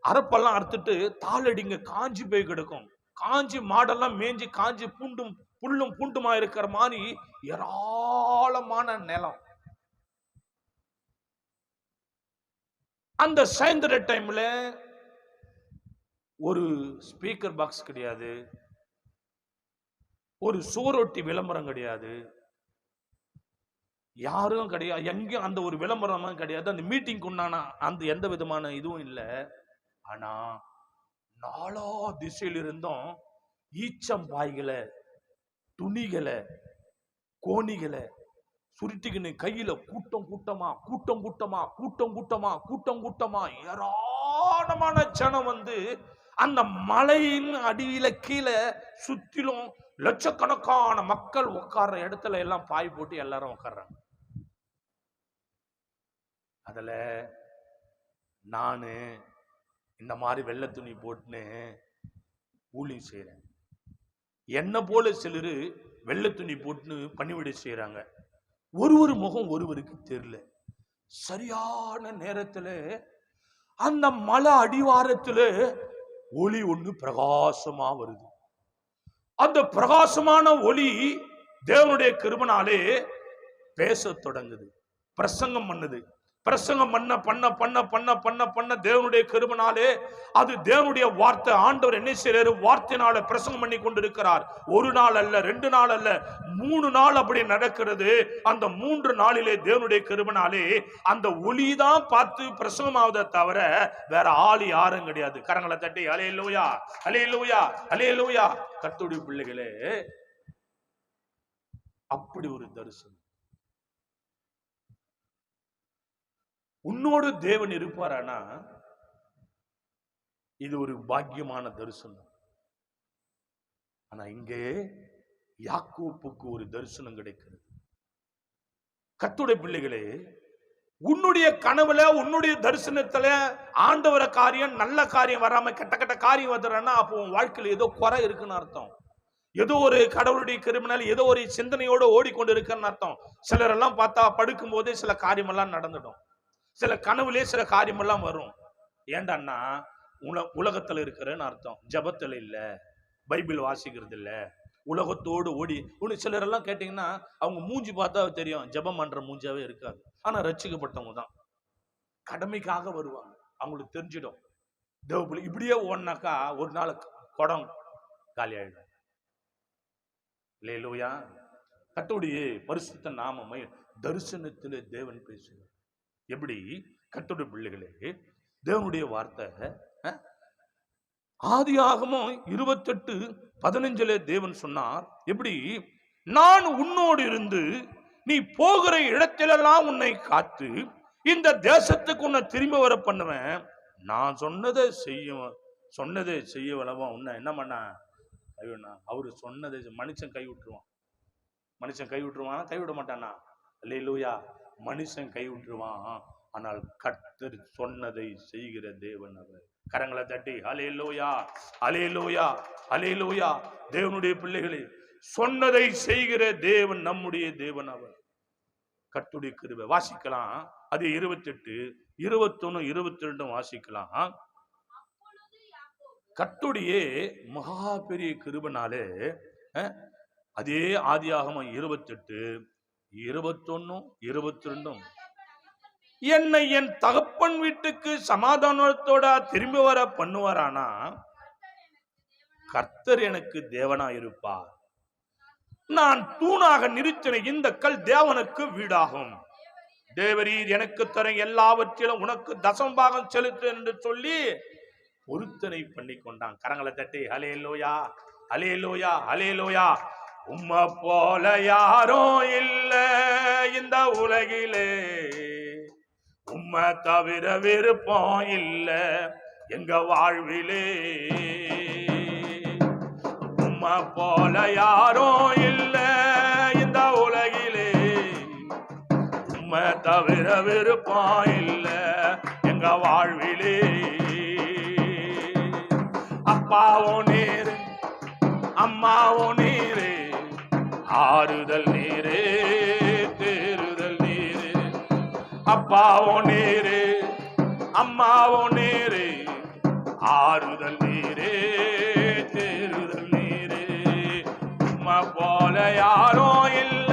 அரப்பெல்லாம் அறுத்துட்டு தாளடிங்க காஞ்சி போய் கிடக்கும். காஞ்சி மாடெல்லாம் மேஞ்சி காஞ்சி புல்லும் பூண்டுமா இருக்கிற மாதிரி ஏராளமான நிலம். அந்த சாயந்தர டைம்ல ஒரு ஸ்பீக்கர் பாக்ஸ் கிடையாது, ஒரு சோரொட்டி விளம்பரம் கிடையாது, யாரும் கிடையாது, எங்கேயும் அந்த ஒரு விளம்பரமும் கிடையாது. அந்த மீட்டிங்க்கு உண்டான அந்த எந்த விதமான இதுவும் இல்லை. ஆனா 4 திசையில இருந்தும் ஈச்சம்பாய்களை, துணிகளை, கோணிகளை சுருட்டிக்கின்னு கையில கூட்டமா ஏராளமான ஜனம் வந்து அந்த மலையின் அடியில கீழே சுத்திலும் லட்சக்கணக்கான மக்கள் உட்கார்ற இடத்துல எல்லாம் பாய் போட்டு எல்லாரும் உட்கார்றாங்க. அதுல நானு இந்த மாதிரி வெள்ளை துணி போட்டுன்னு ஊழியம் செய்யறேன். என்ன போல சிலரு வெள்ளை துணி போட்டுன்னு பணிவிடை செய்யறாங்க. ஒரு முகம் ஒருவருக்கு தெரியல. சரியான நேரத்துல அந்த மலை அடிவாரத்துல ஒளி ஒண்ணு பிரகாசமா வருது. அந்த பிரகாசமான ஒளி தேவனுடைய கிருபையாலே பேச தொடங்குது, பிரசங்கம் பண்ணுது. பிரசங்கம் பண்ண பண்ண பண்ண பண்ண பண்ண பண்ண தேவனுடைய கிருபையினாலே அது தேவனுடைய வார்த்தை. ஆண்டவர் என்ன செய்யறாரு? வார்த்தையினால பிரசங்கம் பண்ணி கொண்டிருக்கிறார். ஒரு நாள் அல்ல, 2 நாள் அல்ல, 3 நாள் அப்படி நடக்கிறது. அந்த 3 நாளிலே தேவனுடைய கிருபையினாலே அந்த ஒளிதான் பார்த்து பிரசங்கம் ஆவதை தவிர வேற ஆள் யாரும் கிடையாது. கரங்களை தட்டி அல்லேலூயா, அல்லேலூயா, அல்லேலூயா. கர்த்தருடைய பிள்ளைகளே, அப்படி ஒரு தரிசனம். உன்னோடு தேவன் இருப்பாரானா இது ஒரு பாக்கியமான தரிசனம். ஆனா இங்கே யாக்கோப்புக்கு ஒரு தரிசனம் கிடைக்கிறது. கர்த்தருடைய பிள்ளைகளே, உன்னுடைய கனவுல உன்னுடைய தரிசனத்துல ஆண்டவர காரியம், நல்ல காரியம் வராம கெட்ட கெட்ட காரியம் வந்துடுறன்னா அப்போ உன் வாழ்க்கையில ஏதோ குறை இருக்குன்னு அர்த்தம். ஏதோ ஒரு கடவுளுடைய கிருபையினால ஏதோ ஒரு சிந்தனையோட ஓடிக்கொண்டு இருக்குன்னு அர்த்தம். சிலர் எல்லாம் பார்த்தா படுக்கும் போதே சில காரியம் எல்லாம் நடந்துடும். சில கனவுலே சில காரியம் எல்லாம் வரும். ஏண்டான்னா உலகத்துல இருக்கிறன்னு அர்த்தம். ஜபத்துல இல்ல, பைபிள் வாசிக்கிறது இல்ல, உலகத்தோடு ஓடி. சிலர் எல்லாம் கேட்டீங்கன்னா அவங்க மூஞ்சி பார்த்தா தெரியும், ஜபம் பண்ற மூஞ்சாவே இருக்காது. ஆனா ரட்சிக்கப்பட்டவங்க தான், கடமைக்காக வருவாங்க. அவங்களுக்கு தெரிஞ்சிடும் தேவ இப்படியே ஓடினாக்கா ஒரு நாள் குடம் காலி ஆயிடும். அல்லேலூயா. கர்த்தருடைய பரிசுத்த நாமமே. தரிசனத்திலே தேவன் பேசுகிறார். எப்படி? கர்த்தருடைய பிள்ளைகளே, தேவனுடைய வார்த்தை ஆதியாகமம் 28:15 தேவன் சொன்னார். எப்படி? நான் உன்னோடு இருந்து நீ போகிற இடத்திலெல்லாம் உன்னை காத்து இந்த தேசத்துக்கு உன்னை திரும்ப வர பண்ணுவேன். நான் சொன்னதை செய்ய வளவா உன்னை என்ன பண்ண கைவிடா. அவரு சொன்னதை மனுஷன் கைவிட்டுருவான். மனுஷன் கைவிட்டுருவான், கைவிட மாட்டானா? அல்லேலூயா. மனுஷன் கைவிட்டுருவான், ஆனால் கர்த்தர் சொன்னதை செய்கிற தேவன் அவர். கரங்களை தட்டி அல்லேலூயா, அல்லேலூயா, அல்லேலூயா. தேவனுடைய பிள்ளைகளே, சொன்னதை செய்கிற தேவன் நம்முடைய தேவன் அவர். கர்த்தருடைய கிருபை வாசிக்கலாம். அது 28, 21, 22 வாசிக்கலாம். கர்த்தருடைய மகா பெரிய கிருபைனாலே அதே ஆதியாகமம் 28, 21, 22 என்னை என் தகப்பன் வீட்டுக்கு சமாதானத்தோட திரும்பி வர பண்ணுவாரானா கர்த்தர் எனக்கு தேவனா இருப்பார். நான் தூணாக நிறுத்தின இந்த கல் தேவனுக்கு வீடாகும். தேவரீர் எனக்கு தர எல்லாவற்றிலும் உனக்கு தசம்பாகம் செலுத்து என்று சொல்லி பொருத்தனை பண்ணி கொண்டான். கரங்களை தட்டி அல்லேலூயா, அல்லேலூயா, அல்லேலூயா. உம்மை போல யாரும் இல்ல இந்த உலகிலே, உம்மை தவிர விருப்பம் இல்ல எங்க வாழ்விலே. உம்மை போல யாரும் இல்ல இந்த உலகிலே, உம்மை தவிர விருப்பம் இல்ல எங்க வாழ்விலே. அப்பாவோ நீர், அம்மாவோ நீரே, ஆறுதல் நீரே, தேறுதல் நீரே. அப்பாவோ நீரே, அம்மாவோ நீரே, ஆறுதல் நீரே, தேறுதல் நீரே. உம்மை போல யாரும் இல்ல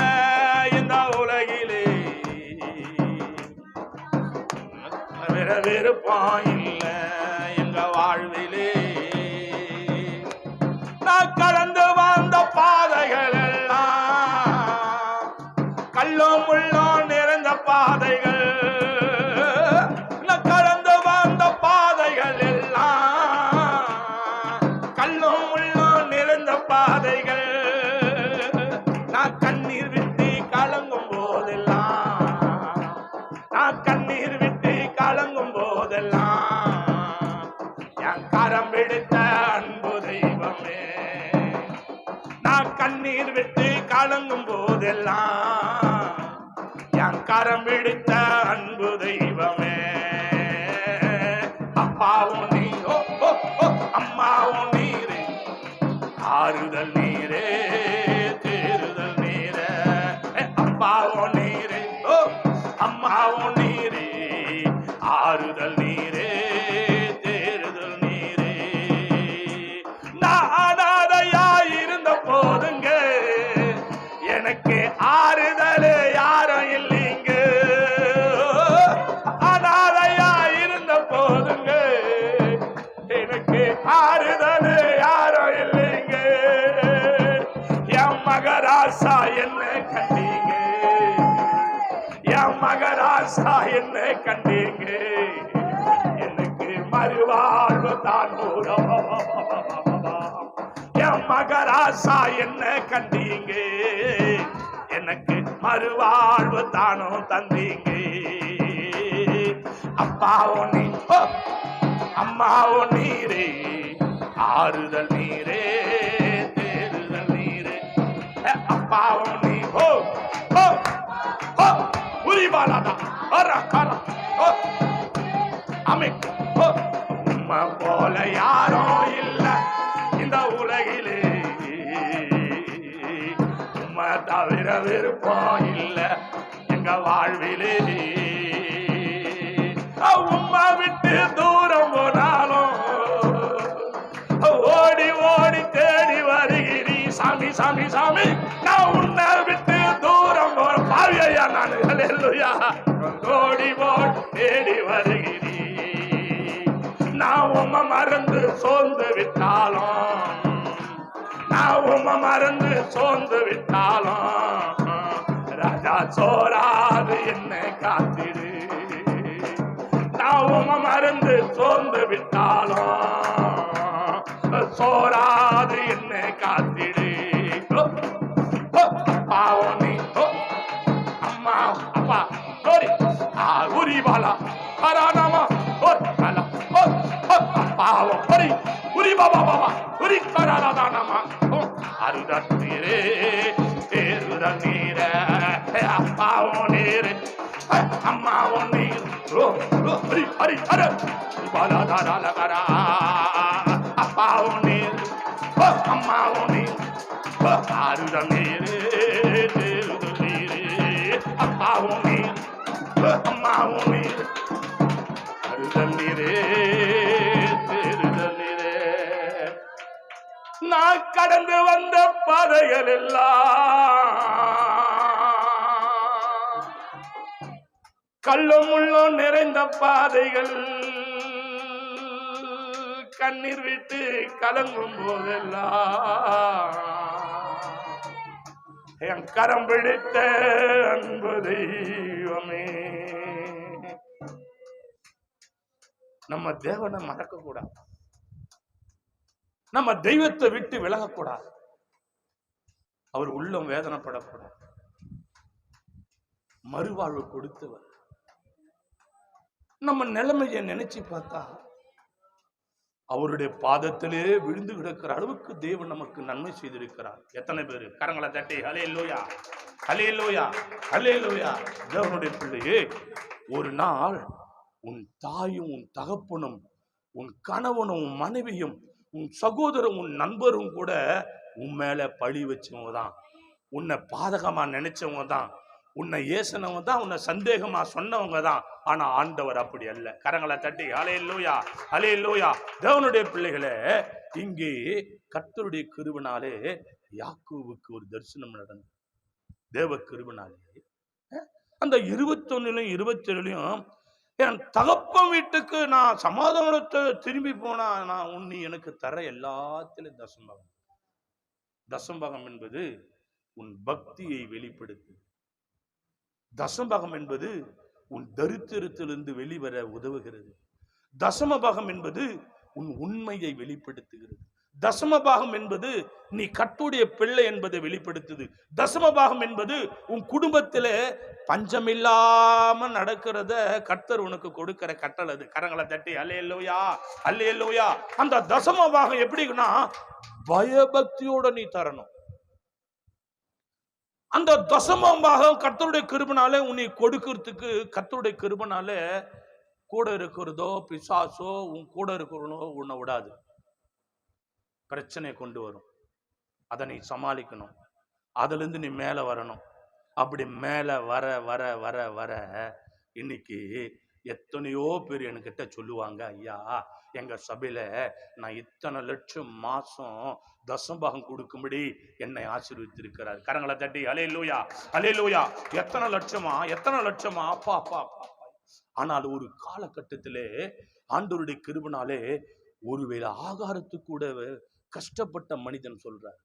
இந்த உலகிலே, விருப்பம் இல்ல எங்க வாழ்விலே. நான் கடந்து வந்த பாதைகள் எல்லாம் கல்லும் முள்ளும் நிறைந்த பாதைகள். நான் கடந்து வந்த பாதைகள் எல்லாம் கல்லும் முள்ளும் நிறைந்த பாதைகள். நான் கண்ணீர் விட்டு கலங்கும் போதெல்லாம், நான் கண்ணீர் விட்டு கலங்கும் போதெல்லாம் என் கரம் பிடித்த அன்பு தெய்வமே. நான் கண்ணீர் விட்டு கலங்கும் போதெல்லாம் என் கரம் பிடித்த அன்பு தெய்வமே. அப்பாவும் நீ, அம்மாவும் நீரே, ஆறுதல் நீரே, தேறுதல் நீரே. அப்பாவும் நீரே, அம்மாவும் நீரே, ஆறுதல் நீரே, தேறுதல் நீரே. நான் அனாதையா இருந்த போதுங்க எனக்கு ஆறுதல் யாரும் இல்லைங்க. தந்தீங்க, எனக்கு மறுவாழ்வு தான் என் மகராசா என்ன கண்டீங்க, எனக்கு மறுவாழ்வு தானும் தந்தீங்க. அப்பாவோ நீ அம்மாவோ நீரே, ஆறுதல் நீரே, தேறுதல் நீரே. அப்பாவோ நீ ஹோ ஹோ ஹோ உரிபாலாடா அரகர ஹோ அமிக் ஹோ. உம்மை போல யாரும் இல்ல இந்த உலகிலே, உம்மை தவிர விருப்பம் இல்ல எங்க வாழ்விலே. உம்மை விட்டு தூரம் போனாலும் ஓடி ஓடி தேடி வருகிறீ சாமி சாமி சாமி. நான் உன்னை விட்டு தூரம் போற பாவியா நான் ஹல்லேலூயா. ஓடி ஓடி தேடி வருகிறீ. நான் உம்மை மறந்து சோர்ந்து விட்டாலும், நான் உம்மை மறந்து சோர்ந்து விட்டாலும், ராஜா சோராது என்ன காத்திடு. நான் உம்மை மறந்து சோர்ந்து விட்டாலும், சோராது என்ன காத்திடு. பாவம் நீ அம்மா அப்பா சோரி உரி பாலா பரானாமா பாவம் பரி உரி பாபா பாபா உரி கராதானாமா அருதல் நீரே, தேருதல் நீரே, அப்பாவும் நீரே, அம்மாவும் நீர். ஹரி ஹரி ஹர பாலாதாரா அப்பாவும் நீர், அம்மாவும் நீர், ஆறுதல் நீரே, தேருதல் நீரே, அப்பாவும் நீர், அம்மாவும் நீர், ஆறுதல் நீரே, தேருதல் நீரே. நான் கடந்து வந்த பாதைகள் எல்லாம் கல்லும் முள்ளும் நிறைந்த பாதைகள், கண்ணீர் விட்டு கலங்கும் போதெல்லாம் என் கரம் பிடித்த அன்பு தெய்வமே. நம்ம தேவனை மறக்க கூடாது, நம்ம தெய்வத்தை விட்டு விலகக்கூடாது, அவர் உள்ளம் வேதனைப்படக்கூடாது. மறுவாழ்வு கொடுத்தவர். நம்ம நிலைமையை நினைச்சு பார்த்தா அவருடைய பாதத்திலே விழுந்து கிடக்கிற அளவுக்கு தேவன் நமக்கு நன்மை செய்திருக்கிறார். எத்தனை பேரு கரங்களை தட்டி ஹல்லேலூயா ஹல்லேலூயா ஹல்லேலூயா. தேவனுடைய பிள்ளையே, ஒரு நாள் உன் தாயும் உன் தகப்பனும் உன் கணவனும் உன் மனைவியும் உன் சகோதரன் உன் நண்பரும் கூட உன் மேல பழி வச்சவங்க தான், உன்னை பாதகமா நினைச்சவங்க தான், உன்னை ஏசனவங்க தான், உன்னை சந்தேகமா சொன்னவங்க தான். ஆனா ஆண்டவர் அப்படி அல்ல. கரங்களை தட்டி ஹல்லேலூயா ஹல்லேலூயா. தேவனுடைய பிள்ளைகளே, இங்கே கர்த்தருடைய கிருபையினாலே யாக்கோபுக்கு ஒரு தரிசனம் நடந்தது. தேவ கிருபையினாலே அந்த 21 27 என் தகப்பன் வீட்டுக்கு நான் சமாதானத்தை திரும்பி போனா நான் உன்னை எனக்கு தர எல்லாத்திலும் தசம்பாகம். தசம்பாகம் என்பது உன் பக்தியை வெளிப்படுத்து. தசமபாகம் என்பது உன் தரித்திரத்திலிருந்து வெளிவர உதவுகிறது. தசமபாகம் என்பது உன் உண்மையை வெளிப்படுத்துகிறது. தசமபாகம் என்பது நீ கர்த்தருடைய பிள்ளை என்பதை வெளிப்படுத்துது. தசமபாகம் என்பது உன் குடும்பத்திலே பஞ்சமில்லாம நடக்கிறத கர்த்தர் உனக்கு கொடுக்கிற கட்டளை. அது கரங்களை தட்டி அல்லேலூயா அல்லேலூயா. அந்த தசமபாகம் எப்படின்னா பயபக்தியோட நீ தரணும். அந்த தசமபாகம் கர்த்தருடைய கிருபையினாலே உன்னை கொடுக்கிறதுக்கு கர்த்தருடைய கிருபையினாலே கூட இருக்கிறதோ பிசாசோ உன் கூட இருக்கிறதோ உன்னை விடாது. பிரச்சனையை கொண்டு வரும். அதை நீ சமாளிக்கணும். அதுலேருந்து நீ மேலே வரணும். அப்படி மேலே வர வர வர வர இன்னைக்கு எத்தனையோ பேர் என்கிட்ட சொல்லுவாங்க, ஐயா எங்க சபையில நான் இத்தனை லட்சம் மாசம் தசம்பாகம் கொடுக்கும்படி என்னை ஆசீர்வதித்திருக்கிறார். கரங்களை தட்டி அல்லேலூயா அல்லேலூயா. எத்தனை லட்சமா அப்பா அப்பா அப்பா. ஆனால் ஒரு காலகட்டத்திலே ஆண்டவருடைய கிருபையினாலே ஒருவேளை ஆகாரத்துக்கு கூட கஷ்டப்பட்ட மனிதன் சொல்றார்,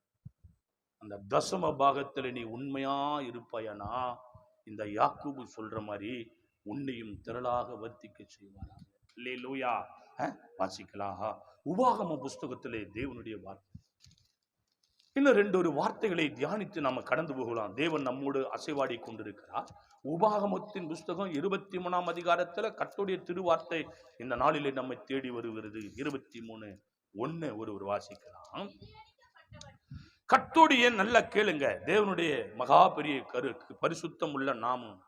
அந்த தசம பாகத்துல நீ உண்மையா இருப்பாயனா இந்த யாக்கோபு சொல்ற மாதிரி உன்னையும் திரளாக வர்த்திக்க செய்வாராக. அல்லேலூயா. வாசிக்கலாம். உபாகம புஸ்தகத்திலே தேவனுடைய வார்த்தை. இன்னும் 2 வார்த்தைகளை தியானித்து நாம கடந்து போகலாம். தேவன் நம்மோடு அசைவாடி கொண்டிருக்கிறார். உபாகமத்தின் புஸ்தகம் 23ஆம் அதிகாரத்துல கர்த்தருடைய திருவார்த்தை இந்த நாளிலே நம்மை தேடி வருகிறது. 23:1 ஒருவர் வாசிக்கலாம். கர்த்தருடைய நல்ல கேளுங்க, தேவனுடைய மகா பெரிய பரிசுத்தம் உள்ள நாமம்.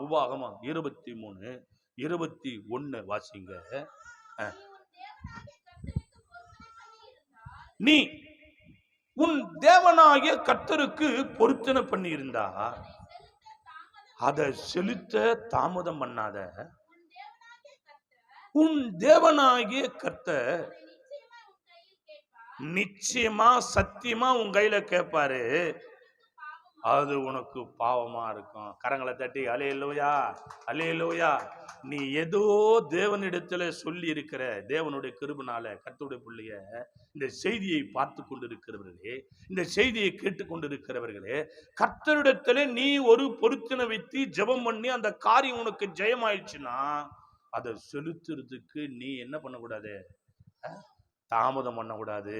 உபாகமம் 23:21 வாசிங்க. நீ உன் தேவனாகிய கர்த்தருக்கு பொருத்தனை பண்ணி இருந்தா அதை செலுத்த தாமதம் பண்ணாத. உன் தேவனாகிய கர்த்தர் நிச்சயமா சத்தியமா உன் கையில கேட்பாரு. அது உனக்கு பாவமா இருக்கும். கரங்களை தட்டி அல்லேலூயா, அல்லேலூயா. நீ ஏதோ தேவனிடத்துல சொல்லி இருக்கிற, தேவனுடைய கிருபைனால கர்த்தருடைய பிள்ளைய இந்த செய்தியை பார்த்து கொண்டிருக்கிறவர்களே, இந்த செய்தியை கேட்டுக்கொண்டிருக்கிறவர்களே, கர்த்தரிடத்துல நீ ஒரு பொருத்தனை வைத்து ஜெபம் பண்ணி அந்த காரியம் உனக்கு ஜெயமாயிடுச்சுன்னா அதை செலுத்துறதுக்கு நீ என்ன பண்ணக்கூடாது? தாமதம் பண்ணக்கூடாது.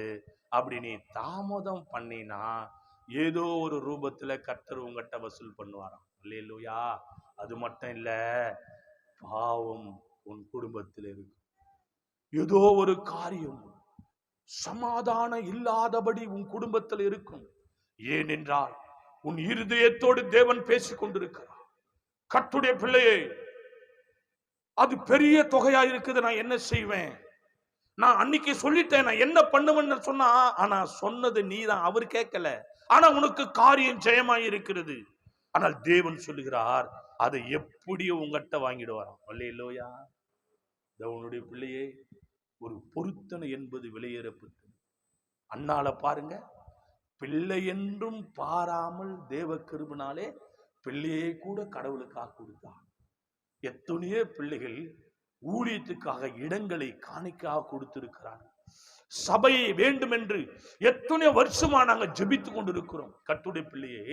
அப்படி நீ தாமதம் பண்ணினா ஏதோ ஒரு ரூபத்துல கர்த்தர் உங்ககிட்ட வசூல் பண்ணுவாராம். அல்லேலூயா. அது மட்டும் இல்ல, பாவம் உன் குடும்பத்தில் இருக்கு. ஏதோ ஒரு காரியம் சமாதானம் இல்லாதபடி உன் குடும்பத்தில் இருக்கும். ஏனென்றால் உன் இருதயத்தோடு தேவன் பேசிக் கொண்டிருக்கிறார். கர்த்தருடைய பிள்ளையே, அது பெரிய தொகையா இருக்குது, நான் என்ன செய்வேன்? நான் அன்னைக்கு சொல்லிட்டேன், நான் என்ன பண்ணுவேன்னு சொன்னா, ஆனா சொன்னது நீதான், அவர் கேட்கல. ஆனா உனக்கு காரியம் ஜெயமாய் இருக்கிறது. ஆனால் தேவன் சொல்லுகிறார், அதை எப்படியோ உங்ககிட்ட வாங்கிடுவாராம். அல்லேலூயா. தேவனுடைய பிள்ளையே, ஒரு பொருத்தனை என்பது விலையேறப்பட்டது. அண்ணால பாருங்க, பிள்ளை என்றும் பாராமல் தேவ கிருபையினாலே பிள்ளையை கூட கடவுளுக்காக கொடுத்தார். எத்தனையோ பிள்ளைகள் ஊழியத்துக்காக இடங்களை காணிக்காக கொடுத்திருக்கிறார். சபையை வேண்டும் என்று எத்தனை வருஷமா நாங்க ஜெபித்து கொண்டிருக்கிறோம். கர்த்தருடைய பிள்ளையே,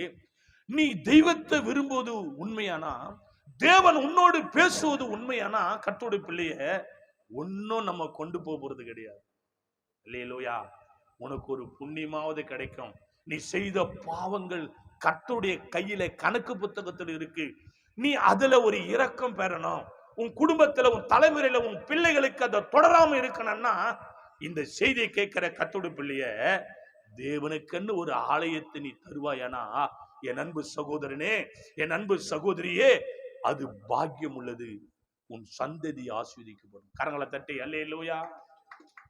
நீ தெய்வத்தை விரும்புவது உண்மையானா, தேவன் உன்னோடு பேசுவது உண்மையானா, கர்த்தருடைய பிள்ளைய ஒன்னும் நம்ம கொண்டு போறது கிடையாது. அல்லேலூயா. உனக்கு ஒரு புண்ணியமாவது கிடைக்கும். நீ செய்த பாவங்கள் கர்த்தருடைய கையில கணக்கு புத்தகத்தில் இருக்கு. நீ அதுல ஒரு இரக்கம் பெறணும். உன் குடும்பத்துல, உன் தலைமுறையில, உன் பிள்ளைகளுக்கு அதை தொடராம இருக்கணும்னா, இந்த செய்தியை கேட்கிற கர்த்தருடைய பிள்ளைய, தேவனுக்குன்னு ஒரு ஆலயத்தை நீ தருவாயானா, என் அன்பு சகோதரனே, என் அன்பு சகோதரியே, அது பாக்கியம் உள்ளது. உன் சந்ததி ஆசீர்வதிக்கப்படும். கரங்களை தட்டி அல்லேலூயா,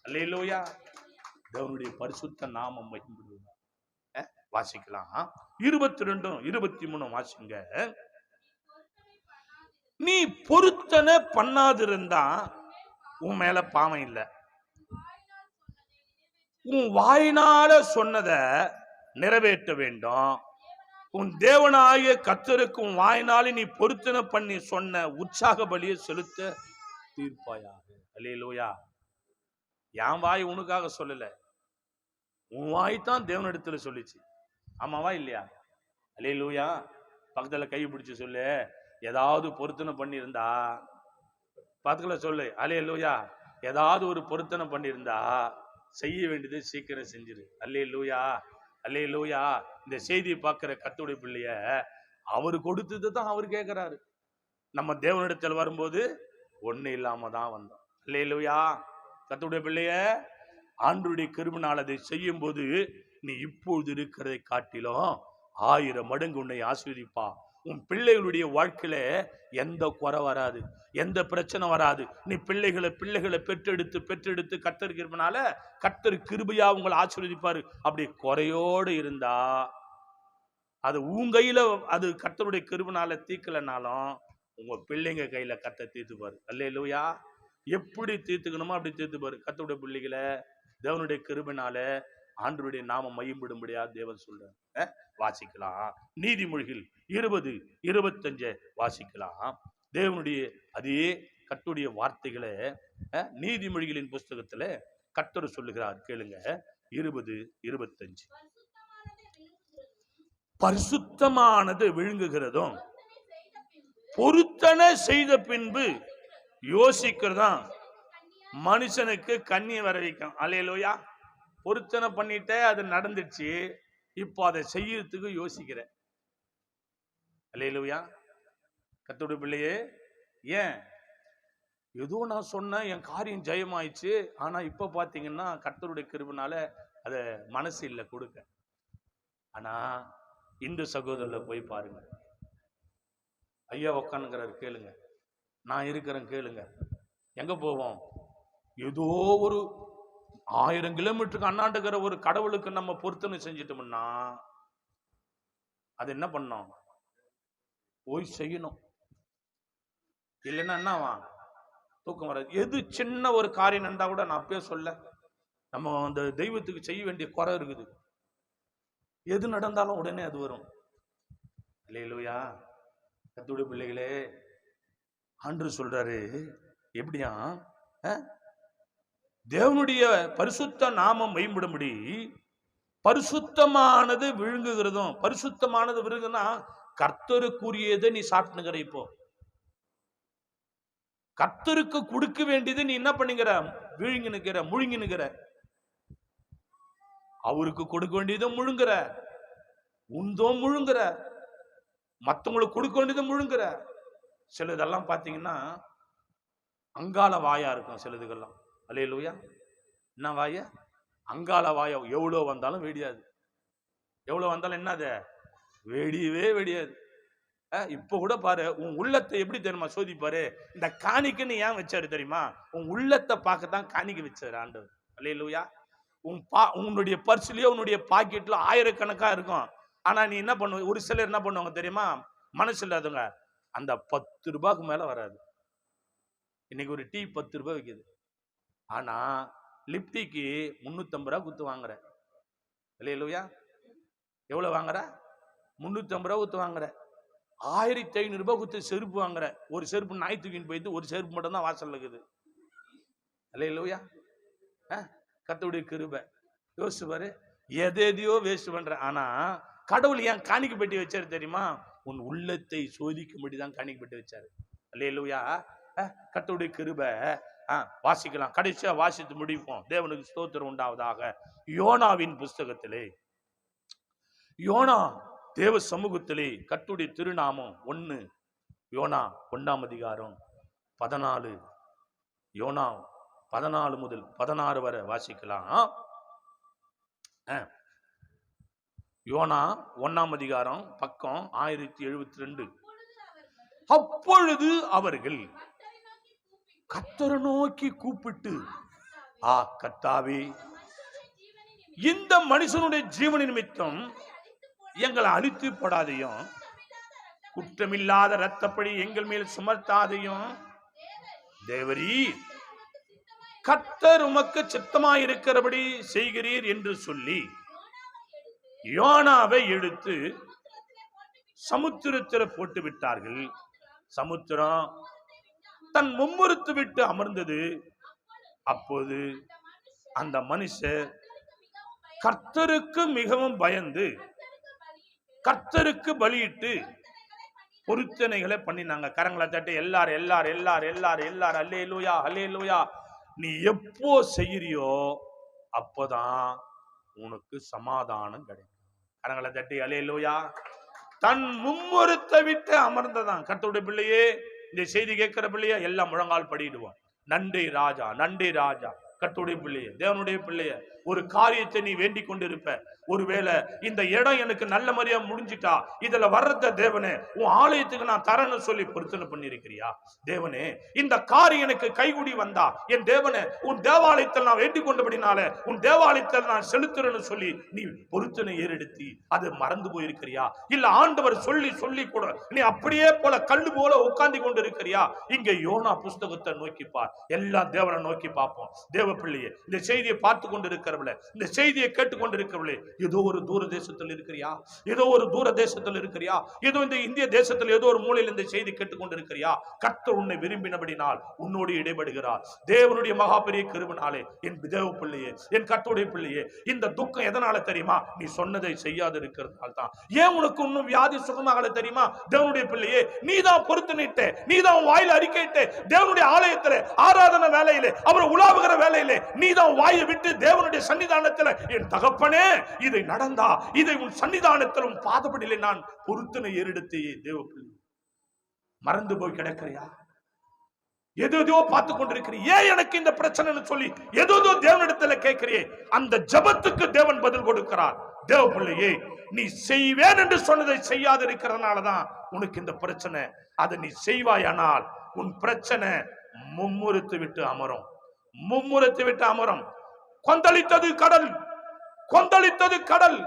அல்லேலூயா. தேவனுடைய பரிசுத்த நாமம் மகிமைப்படுவதாக. வாசிக்கலாம். 22, 23 வாசிங்க. நீ பொருத்தனை பண்ணாதிருந்தா உன் மேல பாவம் இல்லை. உன் வாயினால சொன்னதை நிறைவேற்ற வேண்டும். உன் தேவனாகிய கர்த்தருக்கு உன் வாயினால நீ பொருத்தனை பண்ணி சொன்ன உற்சாக பலியை செலுத்த தீர்ப்பாயாக. அல்லேலூயா. என் வாய் உனக்காக சொல்லல, உன் வாய் தான் தேவனிடத்துல சொல்லிச்சு. ஆமாவா இல்லையா? அல்லேலூயா. பக்கத்துல கை பிடிச்சு சொல்லு, ஏதாவது பொருத்தனை பண்ணியிருந்தா பக்கத்துல சொல்லு. அல்லேலூயா. ஏதாவது ஒரு பொருத்தனை பண்ணியிருந்தா செய்ய வேண்டியது சீக்கிரம் செஞ்சிரு. அல்லேலூயா, அல்லேலூயா. இந்த செய்தியை பார்க்கிற கர்த்தருடைய பிள்ளைய, அவரு கொடுத்தது தான் அவர் கேட்கிறாரு. நம்ம தேவனிடத்தில் வரும்போது ஒண்ணு இல்லாம தான் வந்தோம். அல்லேலூயா. கர்த்தருடைய பிள்ளைய, ஆண்டவருடைய கிருபையினால் அதை செய்யும் போது நீ இப்பொழுது இருக்கிறதை காட்டிலும் 1000 மடங்கு உன்னை ஆசீர்வதிப்பா. உன் பிள்ளைகளுடைய வாழ்க்கையில எந்த குறை வராது, எந்த பிரச்சனை வராது. நீ பிள்ளைகளை பெற்றெடுத்து கர்த்தர் கிருபையினால கர்த்தர் கிருபையா உங்களை ஆசீர்வதிப்பாரு. அப்படி குறையோடு இருந்தா அது உன் கையில, அது கர்த்தருடைய கிருபையினால தீர்க்கலனாலும் உங்க பிள்ளைங்க கையில கர்த்தர் தீர்த்துப்பாரு. அல்லேலூயா. எப்படி தீர்த்துக்கணுமோ அப்படி தீர்த்துப்பாரு. கர்த்தருடைய பிள்ளைகளை தேவனுடைய கிருபையினால ஆண்டவருடைய நாம மகிமைப்படும்படியா தேவன் சொல்றார். வாசிக்கலாம். நீதிமொழிகள் 20:25 வாசிக்கலாம். தேவனுடைய அதே கர்த்தருடைய வார்த்தைகளை நீதிமொழிகளின் புஸ்தகத்துல கர்த்தர் சொல்லுகிறார். கேளுங்க. 20:25. பரிசுத்தமானது விழுங்குகிறதும் பொருத்தனை செய்த பின்பு யோசிக்கிறதான் மனுஷனுக்கு கண்ணீர் வர வைக்கும். அல்லேலூயா. பொருத்தனை பண்ணிட்ட, அது நடந்துச்சு, இப்போ அதை செய்யறதுக்கு யோசிக்கிற. அல்லேலூயா. கர்த்தருடைய பிள்ளையே, ஏன் ஏதோ நான் சொன்னேன், என் காரியம் ஜெயமாயிடுச்சு, ஆனா இப்ப பாத்தீங்கன்னா கர்த்தருடைய கிருபைனால அத மனசு இல்லை கொடுக்க. ஆனா இந்து சகோதரர்ல போய் பாருங்க, ஐயா உக்காந்துங்கிறாரு, கேளுங்க, நான் இருக்கிறேன் கேளுங்க. எங்க போவோம்? ஏதோ ஒரு 1000 கிலோமீட்டருக்கு அண்ணாண்டுக்கிற ஒரு கடவுளுக்கு நம்ம பொருத்தனை செஞ்சிட்டோம்னா அது என்ன பண்ணோம்? போய் செய்யணும். இல்லைன்னா என்னவா? தூக்கம் வராது. எது சின்ன ஒரு காரியம் நடந்தா கூட நான் அப்பயே சொல்ல, நம்ம அந்த தெய்வத்துக்கு செய்ய வேண்டிய குறை இருக்குது. எது நடந்தாலும் உடனே அது வரும். அல்லேலூயா. கர்த்தருடைய பிள்ளைகளே, ஆண்டவர் சொல்றாரு, எப்படியா? தேவனுடைய பரிசுத்த நாமம் மேம்படும்படி பரிசுத்தமானது விழுங்குகிறதும். பரிசுத்தமானது விழுங்குனா கர்த்தருக்குரியதை நீ சாப்பிட்டுங்கிற. இப்போ கர்த்தருக்கு கொடுக்க வேண்டியது நீ என்ன பண்ணுகிற? விழுங்கி நிக்கிற, முழுங்கி நிக்கிற. அவருக்கு கொடுக்க வேண்டியதும் முழுங்குற, உந்தோம் முழுங்குற, மற்றவங்களுக்கு கொடுக்க வேண்டியதும் முழுங்குற. சிலதெல்லாம் பாத்தீங்கன்னா அங்கால வாயா இருக்கும் சிலதுக்கெல்லாம். அல்லேலூயா. என்ன வாய? அங்கால வாயா. எவ்வளோ வந்தாலும் வெடியாது. எவ்வளோ வந்தாலும் என்னது? வெடியவே வெடியாது. இப்ப கூட பாரு, உன் உள்ளத்தை எப்படி தெரியுமா சோதிப்பாரு? இந்த காணிக்கைன்னு ஏன் வச்சாரு தெரியுமா? உன் உள்ளத்தை பார்க்கத்தான் காணிக்கை வச்சாரு ஆண்டவர். அல்லேலூயா. உன்னுடைய பர்ஸ்லயோ உன்னுடைய பாக்கெட்ல ஆயிரக்கணக்கா இருக்கும். ஆனா நீ என்ன பண்ணுவ? ஒரு சிலர் என்ன பண்ணுவாங்க தெரியுமா? மனசு இல்லாதவங்க, அந்த 10 ரூபாய்க்கு மேல வராது. இன்னைக்கு ஒரு டீ 10 ரூபாய் விற்குது. ஆனா லிப்டிக்கு 350 ரூபாய் குத்து வாங்குற. அல்லேலூயா. எவ்வளவு வாங்குற? 350 ரூபாய் குத்து வாங்குற. 1500 ரூபாய் குத்து செருப்பு வாங்குற. ஒரு செருப்பு நாய் தூக்கின்னு போயிட்டு ஒரு செருப்பு மட்டும் தான் வாசல்ல இருக்குது. அல்லேலூயா. கர்த்தருடைய கிருபை. யோசிச்சு பாரு, எதையோ வேஸ்ட் பண்ற. ஆனா கடவுள் ஏன் காணிக்கை பெட்டி வச்சாரு தெரியுமா? உன் உள்ளத்தை சோதிக்கும்படி தான் காணிக்கை பெட்டி வச்சாரு. அல்லேலூயா. கர்த்தருடைய கிருபை. வாசிக்கலாம், கடைசியா வாசித்து முடிப்போம். தேவனுக்கு ஸ்தோத்திரம் உண்டாவதாக. யோனாவின் புஸ்தகத்திலே, யோனா தேவ சமூகத்திலே கர்த்தருடைய திருநாமம் 1 யோனா 1ஆம் அதிகாரம் 14, யோனா 14 முதல் 16 வரை வாசிக்கலாம். யோனா 1ஆம் அதிகாரம் பக்கம் 1072. அப்பொழுது அவர்கள் கர்த்தரை நோக்கி கூப்பிட்டு, கர்த்தாவே, இந்த மனுஷனுடைய ஜீவன நிமித்தம் எங்களை அழித்து போடாதையும், குற்றமில்லாத இரத்தப்படி எங்கள் மேல் சுமர்த்தாதையும், தேவரீ கர்த்தர் உமக்கு சித்தமாயிருக்கிறபடி செய்கிறீர் என்று சொல்லி யோனாவை எடுத்து சமுத்திரத்தில் போட்டு விட்டார்கள். சமுத்திரம் தன் மும்முறுத்து விட்டு அமர்ந்தது. அப்போது அந்த மனுஷர் கர்த்தருக்கு மிகவும் பயந்து கர்த்தருக்கு பலியிட்டு பொருத்தனைகளை பண்ணினாங்க. கரங்களை தட்டி எல்லாரும் எல்லாரும் எல்லாரும் எல்லாரும் எல்லாரும் அல்லேலூயா அல்லேலூயா. நீ எப்போ செய்யறியோ அப்போதான் உனக்கு சமாதானம் கிடைக்கும். கரங்களை தட்டி அல்லேலூயா. தன் மும்முறுத்தை விட்டு அமர்ந்ததான். கர்த்தருடைய பிள்ளையே, இந்த செய்தி கேட்கிற பிள்ளைய எல்லாம் முழங்கால் படிடுவோம். நன்றி ராஜா, நன்றி ராஜா. கர்த்தருடைய பிள்ளைய, தேவனுடைய பிள்ளைய, ஒரு காரியத்தை நீ வேண்டிக் கொண்டிருப்ப. ஒருவேளை இந்த இடம் எனக்கு நல்ல மாதிரியா முடிஞ்சிட்டா, இதுல வர்றத தேவனே உன் ஆலயத்துக்கு நான் தரேன்னு சொல்லி பொருத்தனை பண்ணிருக்கிறியா? தேவனே, இந்த காரியம் எனக்கு கைகூடி வந்தா, என் தேவனே உன் தேவாலயத்தில் நான் வேண்டிக் கொண்டபடினால உன் தேவாலயத்தில் நான் செலுத்துறேன்னு சொல்லி நீ பொருத்தனை ஏறெடுத்தி அது மறந்து போயிருக்கிறியா? இல்ல ஆண்டவர் சொல்லி சொல்லி கூட நீ அப்படியே போல கல்லு போல உட்கார்ந்து கொண்டு இருக்கிறியா? இங்க யோனா புஸ்தகத்தை நோக்கி பார். எல்லாம் தேவனை நோக்கி பார்ப்போம். தேவ பிள்ளையே, இந்த செய்தியை பார்த்து கொண்டு இருக்கிற இருக்கிறவளே, இந்த செய்தியை கேட்டுக்கொண்டிருக்கிறவளே, ஏதோ ஒரு தூர தேசத்தில் இருக்கிறியா, ஏதோ ஒரு தூர தேசத்தில் இருக்கிறியா, ஏதோ இந்த இந்திய தேசத்தில் ஏதோ ஒரு மூலையில் இந்த செய்தி கேட்டுக்கொண்டிருக்கிறியா, கர்த்தர் உன்னை விரும்பினபடினால் உன்னோடு இடைபடுகிறார். தேவனுடைய மகா பெரிய கிருபையினாலே என் தேவ பிள்ளையே, என் கர்த்தருடைய பிள்ளையே, இந்த துக்கம் எதனால தெரியுமா? நீ சொன்னதை செய்யாது இருக்கிறதுனால தான். ஏன் உனக்கு இன்னும் வியாதி சுகமாகல தெரியுமா? தேவனுடைய பிள்ளையே, நீ தான் பொறுத்து நிட்ட, நீ தான் வாயில அறிக்கையிட்ட, தேவனுடைய ஆலயத்தில் ஆராதனை வேலையிலே, அவர் உலாவுகிற வேலையிலே நீ தான் வாயை விட்டு தேவனுடைய சன்னிதானத்தில், என் தகப்பனே இதை நடந்தா, இதை உன் சன்னிதானத்தில் உன் பாதப்படியிலே நான் பொருத்தனை ஏறெடுத்தே. தேவ பிள்ளை, மறந்து போய் கிடக்கிறியா? எதோ பார்த்து கொண்டிருக்கிறீ, ஏன் எனக்கு இந்த பிரச்சனை சொல்லி ஏதோ தேவனிடத்தில் கேட்கிறியே, அந்த ஜபத்துக்கு தேவன் பதில் கொடுக்கிறார். தேவ பிள்ளையே, நீ செய்வேன் என்று சொன்னதை செய்யாது இருக்கிறதுனாலதான் உனக்கு இந்த பிரச்சனை. அதை நீ செய்வாயானால் உன் பிரச்சனை மும்முரத்து விட்டு அமரும், மும்முரத்து விட்டு அமரும். கொந்தளித்தது கடல், கொந்தளித்தது கடல்.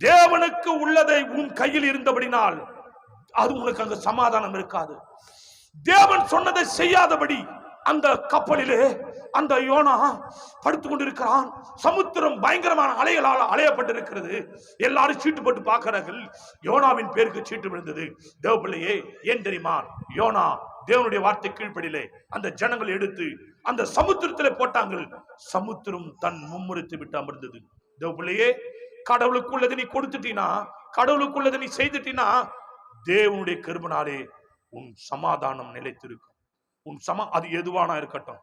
தேவனுக்கு உள்ளதை உன் கையில் இருந்தபடினால் அது உனக்கு அங்க சமாதானம் இருக்காது. தேவன் சொன்னதை செய்யாதபடி அந்த கப்பலிலே அந்த யோனா படுத்துக் கொண்டிருக்கிறான். சமுத்திரம் பயங்கரமான அலைகளால் அலையப்பட்டிருக்கிறது. எல்லாரும் சீட்டு போட்டு பார்க்கிறார்கள். யோனாவின் பேருக்கு சீட்டு விழுந்தது. தேவ பிள்ளையே, ஏன் தெரியுமா? யோனா தேவனுடைய வார்த்தை கீழ்ப்படியிலே அந்த ஜனங்கள் எடுத்து அந்த சமுத்திரத்திலே போட்டாங்கள். சமுத்திரம் தன் மும்முரத்தை விட்டு அமர்ந்தது. தேவ பிள்ளையே, கடவுளுக்குள்ளதை நீ கொடுத்துட்டீனா, கடவுளுக்குள்ளதை நீ செய்துட்டீனா, தேவனுடைய கிருபையினாலே உன் சமாதானம் நிலைத்திருக்கும். அது எதுவானா இருக்கட்டும்,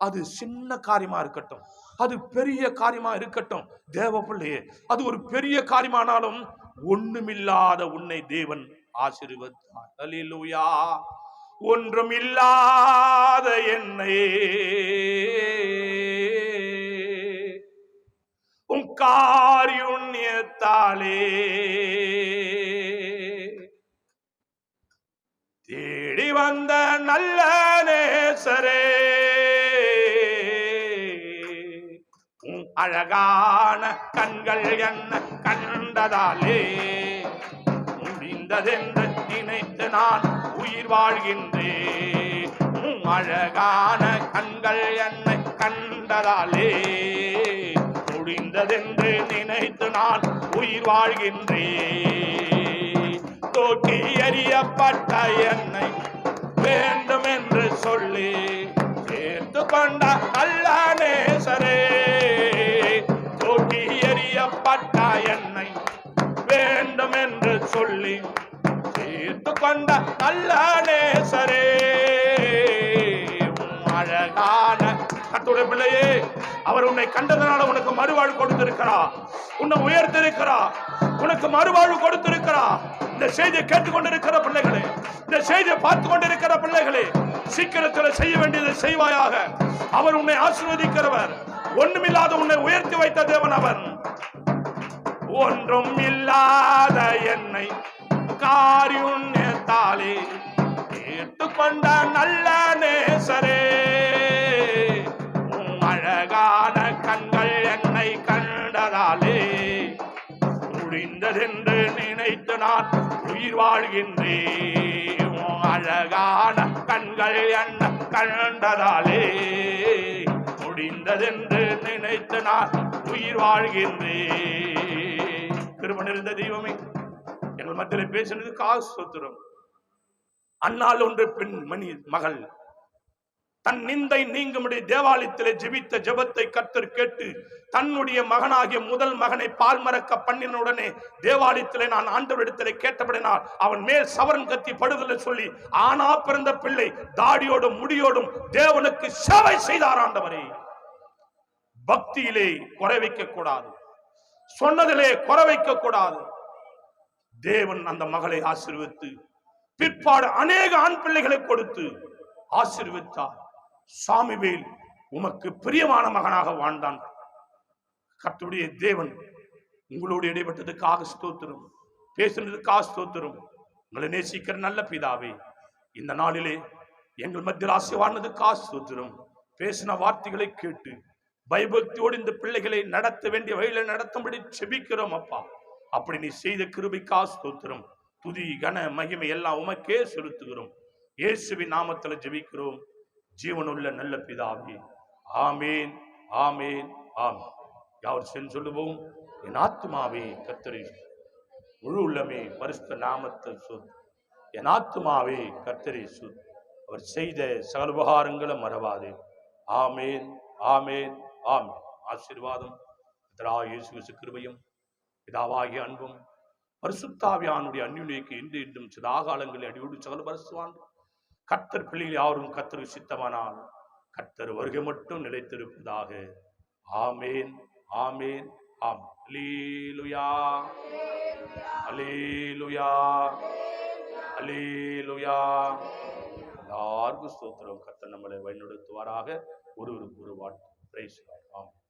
அது சின்ன காரியமா இருக்கட்டும், அது பெரிய காரியமா இருக்கட்டும். தேவ பிள்ளையே, அது ஒரு பெரிய காரியமானாலும் ஒண்ணுமில்லாத உன்னை தேவன் ஆசீர்வதித்தார். அல்லேலூயா. ஒன்றுமில்லாத என்னை உன் காருண்யத்தாலே தேடி வந்த நல்ல நேசரே, உன் அழகான கண்கள் என்ன கண்டதாலே முடிந்ததென்று நினைத்து நான் உயிர் வாழ்கின்றேன். உன் அழகான கண்கள் என்னை கண்டதாலே முடிந்ததென்று நினைத்து நான் உயிர் வாழ்கின்றேன். தூக்கி எறியப்பட்ட என்னை வேண்டும் என்று சொல்லி சேர்த்து கொண்ட நல்ல நேசரே, தூக்கி எறியப்பட்ட என்னை வேண்டும் என்று சொல்லி சேர்த்து கொண்ட நல்ல நேசரே, அழகான கர்த்தருடைய பிள்ளையே, அவர் உன்னை கண்டதனால உனக்கு மறுவாழ்வு கொடுத்திருக்கிறார், உன்னை உயர்த்திருக்கிறார், உனக்கு மறுவாழ்வு கொடுத்திருக்கிறார். இந்த செய்தியை கேட்டுக்கொண்டிருக்கிற பிள்ளைகளே, இந்த செய்தியை பார்த்து கொண்டிருக்கிற பிள்ளைகளே, சீக்கிரத்தில் செய்ய வேண்டியதை செய்வாயாக. அவர் உன்னை ஆசீர்வதிக்கிறவர். ஒண்ணுமில்லாத உன்னை உயர்த்தி வைத்த தேவன் அவர். ஒன்றும் இல்லாத என்னை காருண்யத்தாலே ஏற்றுக்கொண்ட நல்ல நேசரே, அழகான கண்கள் என்னை கண்டதாலே முடிந்ததென்று நினைத்து நான் உயிர் வாழ்கின்றேன். அழகான கண்கள் என்னை கண்டதாலே முடிந்ததென்று நினைத்து நான் உயிர் வாழ்கின்றேன். கிருபை நிறைந்த தெய்வமே, எங்கள் மத்தியிலே பேசினது காசு சொத்துரும். அன்னாள் ஒன்று பெண் மகள் தன் நிந்தை நீங்கும்படி தேவாலயத்திலே ஜெபித்த ஜெபத்தை கர்த்தர் கேட்டு தன்னுடைய மகனாகிய முதல் மகனை பால் மறக்க பண்ணினுடனே தேவாலயத்திலே நான் ஆண்டவரிடத்திலே கேட்டபடினால் அவன் மேல் சவரன் கத்தி படுதலை சொல்லி ஆனா பிறந்த பிள்ளை தாடியோடும் முடியோடும் தேவனுக்கு சேவை செய்தார். ஆண்டவரே, பக்தியிலே குறை வைக்க கூடாது, சொன்னதிலே குறை வைக்க கூடாது. தேவன் அந்த மகளை ஆசீர்வதித்து பிற்பாடு அநேக ஆண் பிள்ளைகளை கொடுத்து ஆசீர்வதித்தார். சாமுவேல் உமக்கு பிரியமான மகனாக வாழ்ந்தான். கர்த்தருடைய தேவன் உங்களோடு இடைப்பட்டதுக்காக ஸ்தோத்திரம், பேசுனதுக்காக ஸ்தோத்திரம். உங்களை நேசிக்கிற நல்ல பிதாவே, இந்த நாளிலே எங்கள் மத்தியில் ஆசீர்வாதத்துக்காக ஸ்தோத்திரம். பேசின வார்த்தைகளை கேட்டு பயபக்தியோடு இந்த பிள்ளைகளை நடத்த வேண்டிய வழியில நடத்தும்படி செபிக்கிறோம் அப்பா. அப்படி நீ செய்த கிருபைக்காக ஸ்தோத்திரம். துதி கன மகிமை எல்லாம் உமக்கே செலுத்துகிறோம். இயேசுவின் நாமத்தில் ஜெபிக்கிறோம் ஜீவனுள்ள நல்ல பிதாவே. ஆமேன், ஆமேன் ஆமேன். யாவர் சென்று சொல்லுவோம், என் ஆத்துமாவே கர்த்தரை முழு உள்ளமே பரிசுத்த நாமத்தை சொல். என் ஆத்துமாவே கர்த்தரை சொல். அவர் செய்த சகல உபகாரங்களை மறவாதே. ஆமேன் ஆமேன் ஆமேன். ஆசீர்வாதம் கர்த்தராகிய இயேசு கிறிஸ்து கிருபையும் பிதாவாகிய அன்பும் பரிசுத்தாவியானுடைய அந்நியுக்கு இன்று இன்றும் சிதாகாலங்களில் அடியோடு சகல பரிசுவான் கர்த்தர் பிள்ளைகள் யாரும் கர்த்தருக்கு சித்தமானால் கர்த்தர் வருகை மட்டும் நிலைத்திருப்பதாக. ஆமேன் ஆமேன் ஆமேன். அல்லேலூயா அல்லேலூயா அல்லேலூயா. எல்லாருக்கும் ஸ்தோத்திரம். கர்த்தர் நம்மளை வழிநடத்துவாராக. ஒருவருக்கு ஒரு வாழ்த்து. பிரைஸ். ஆமென்.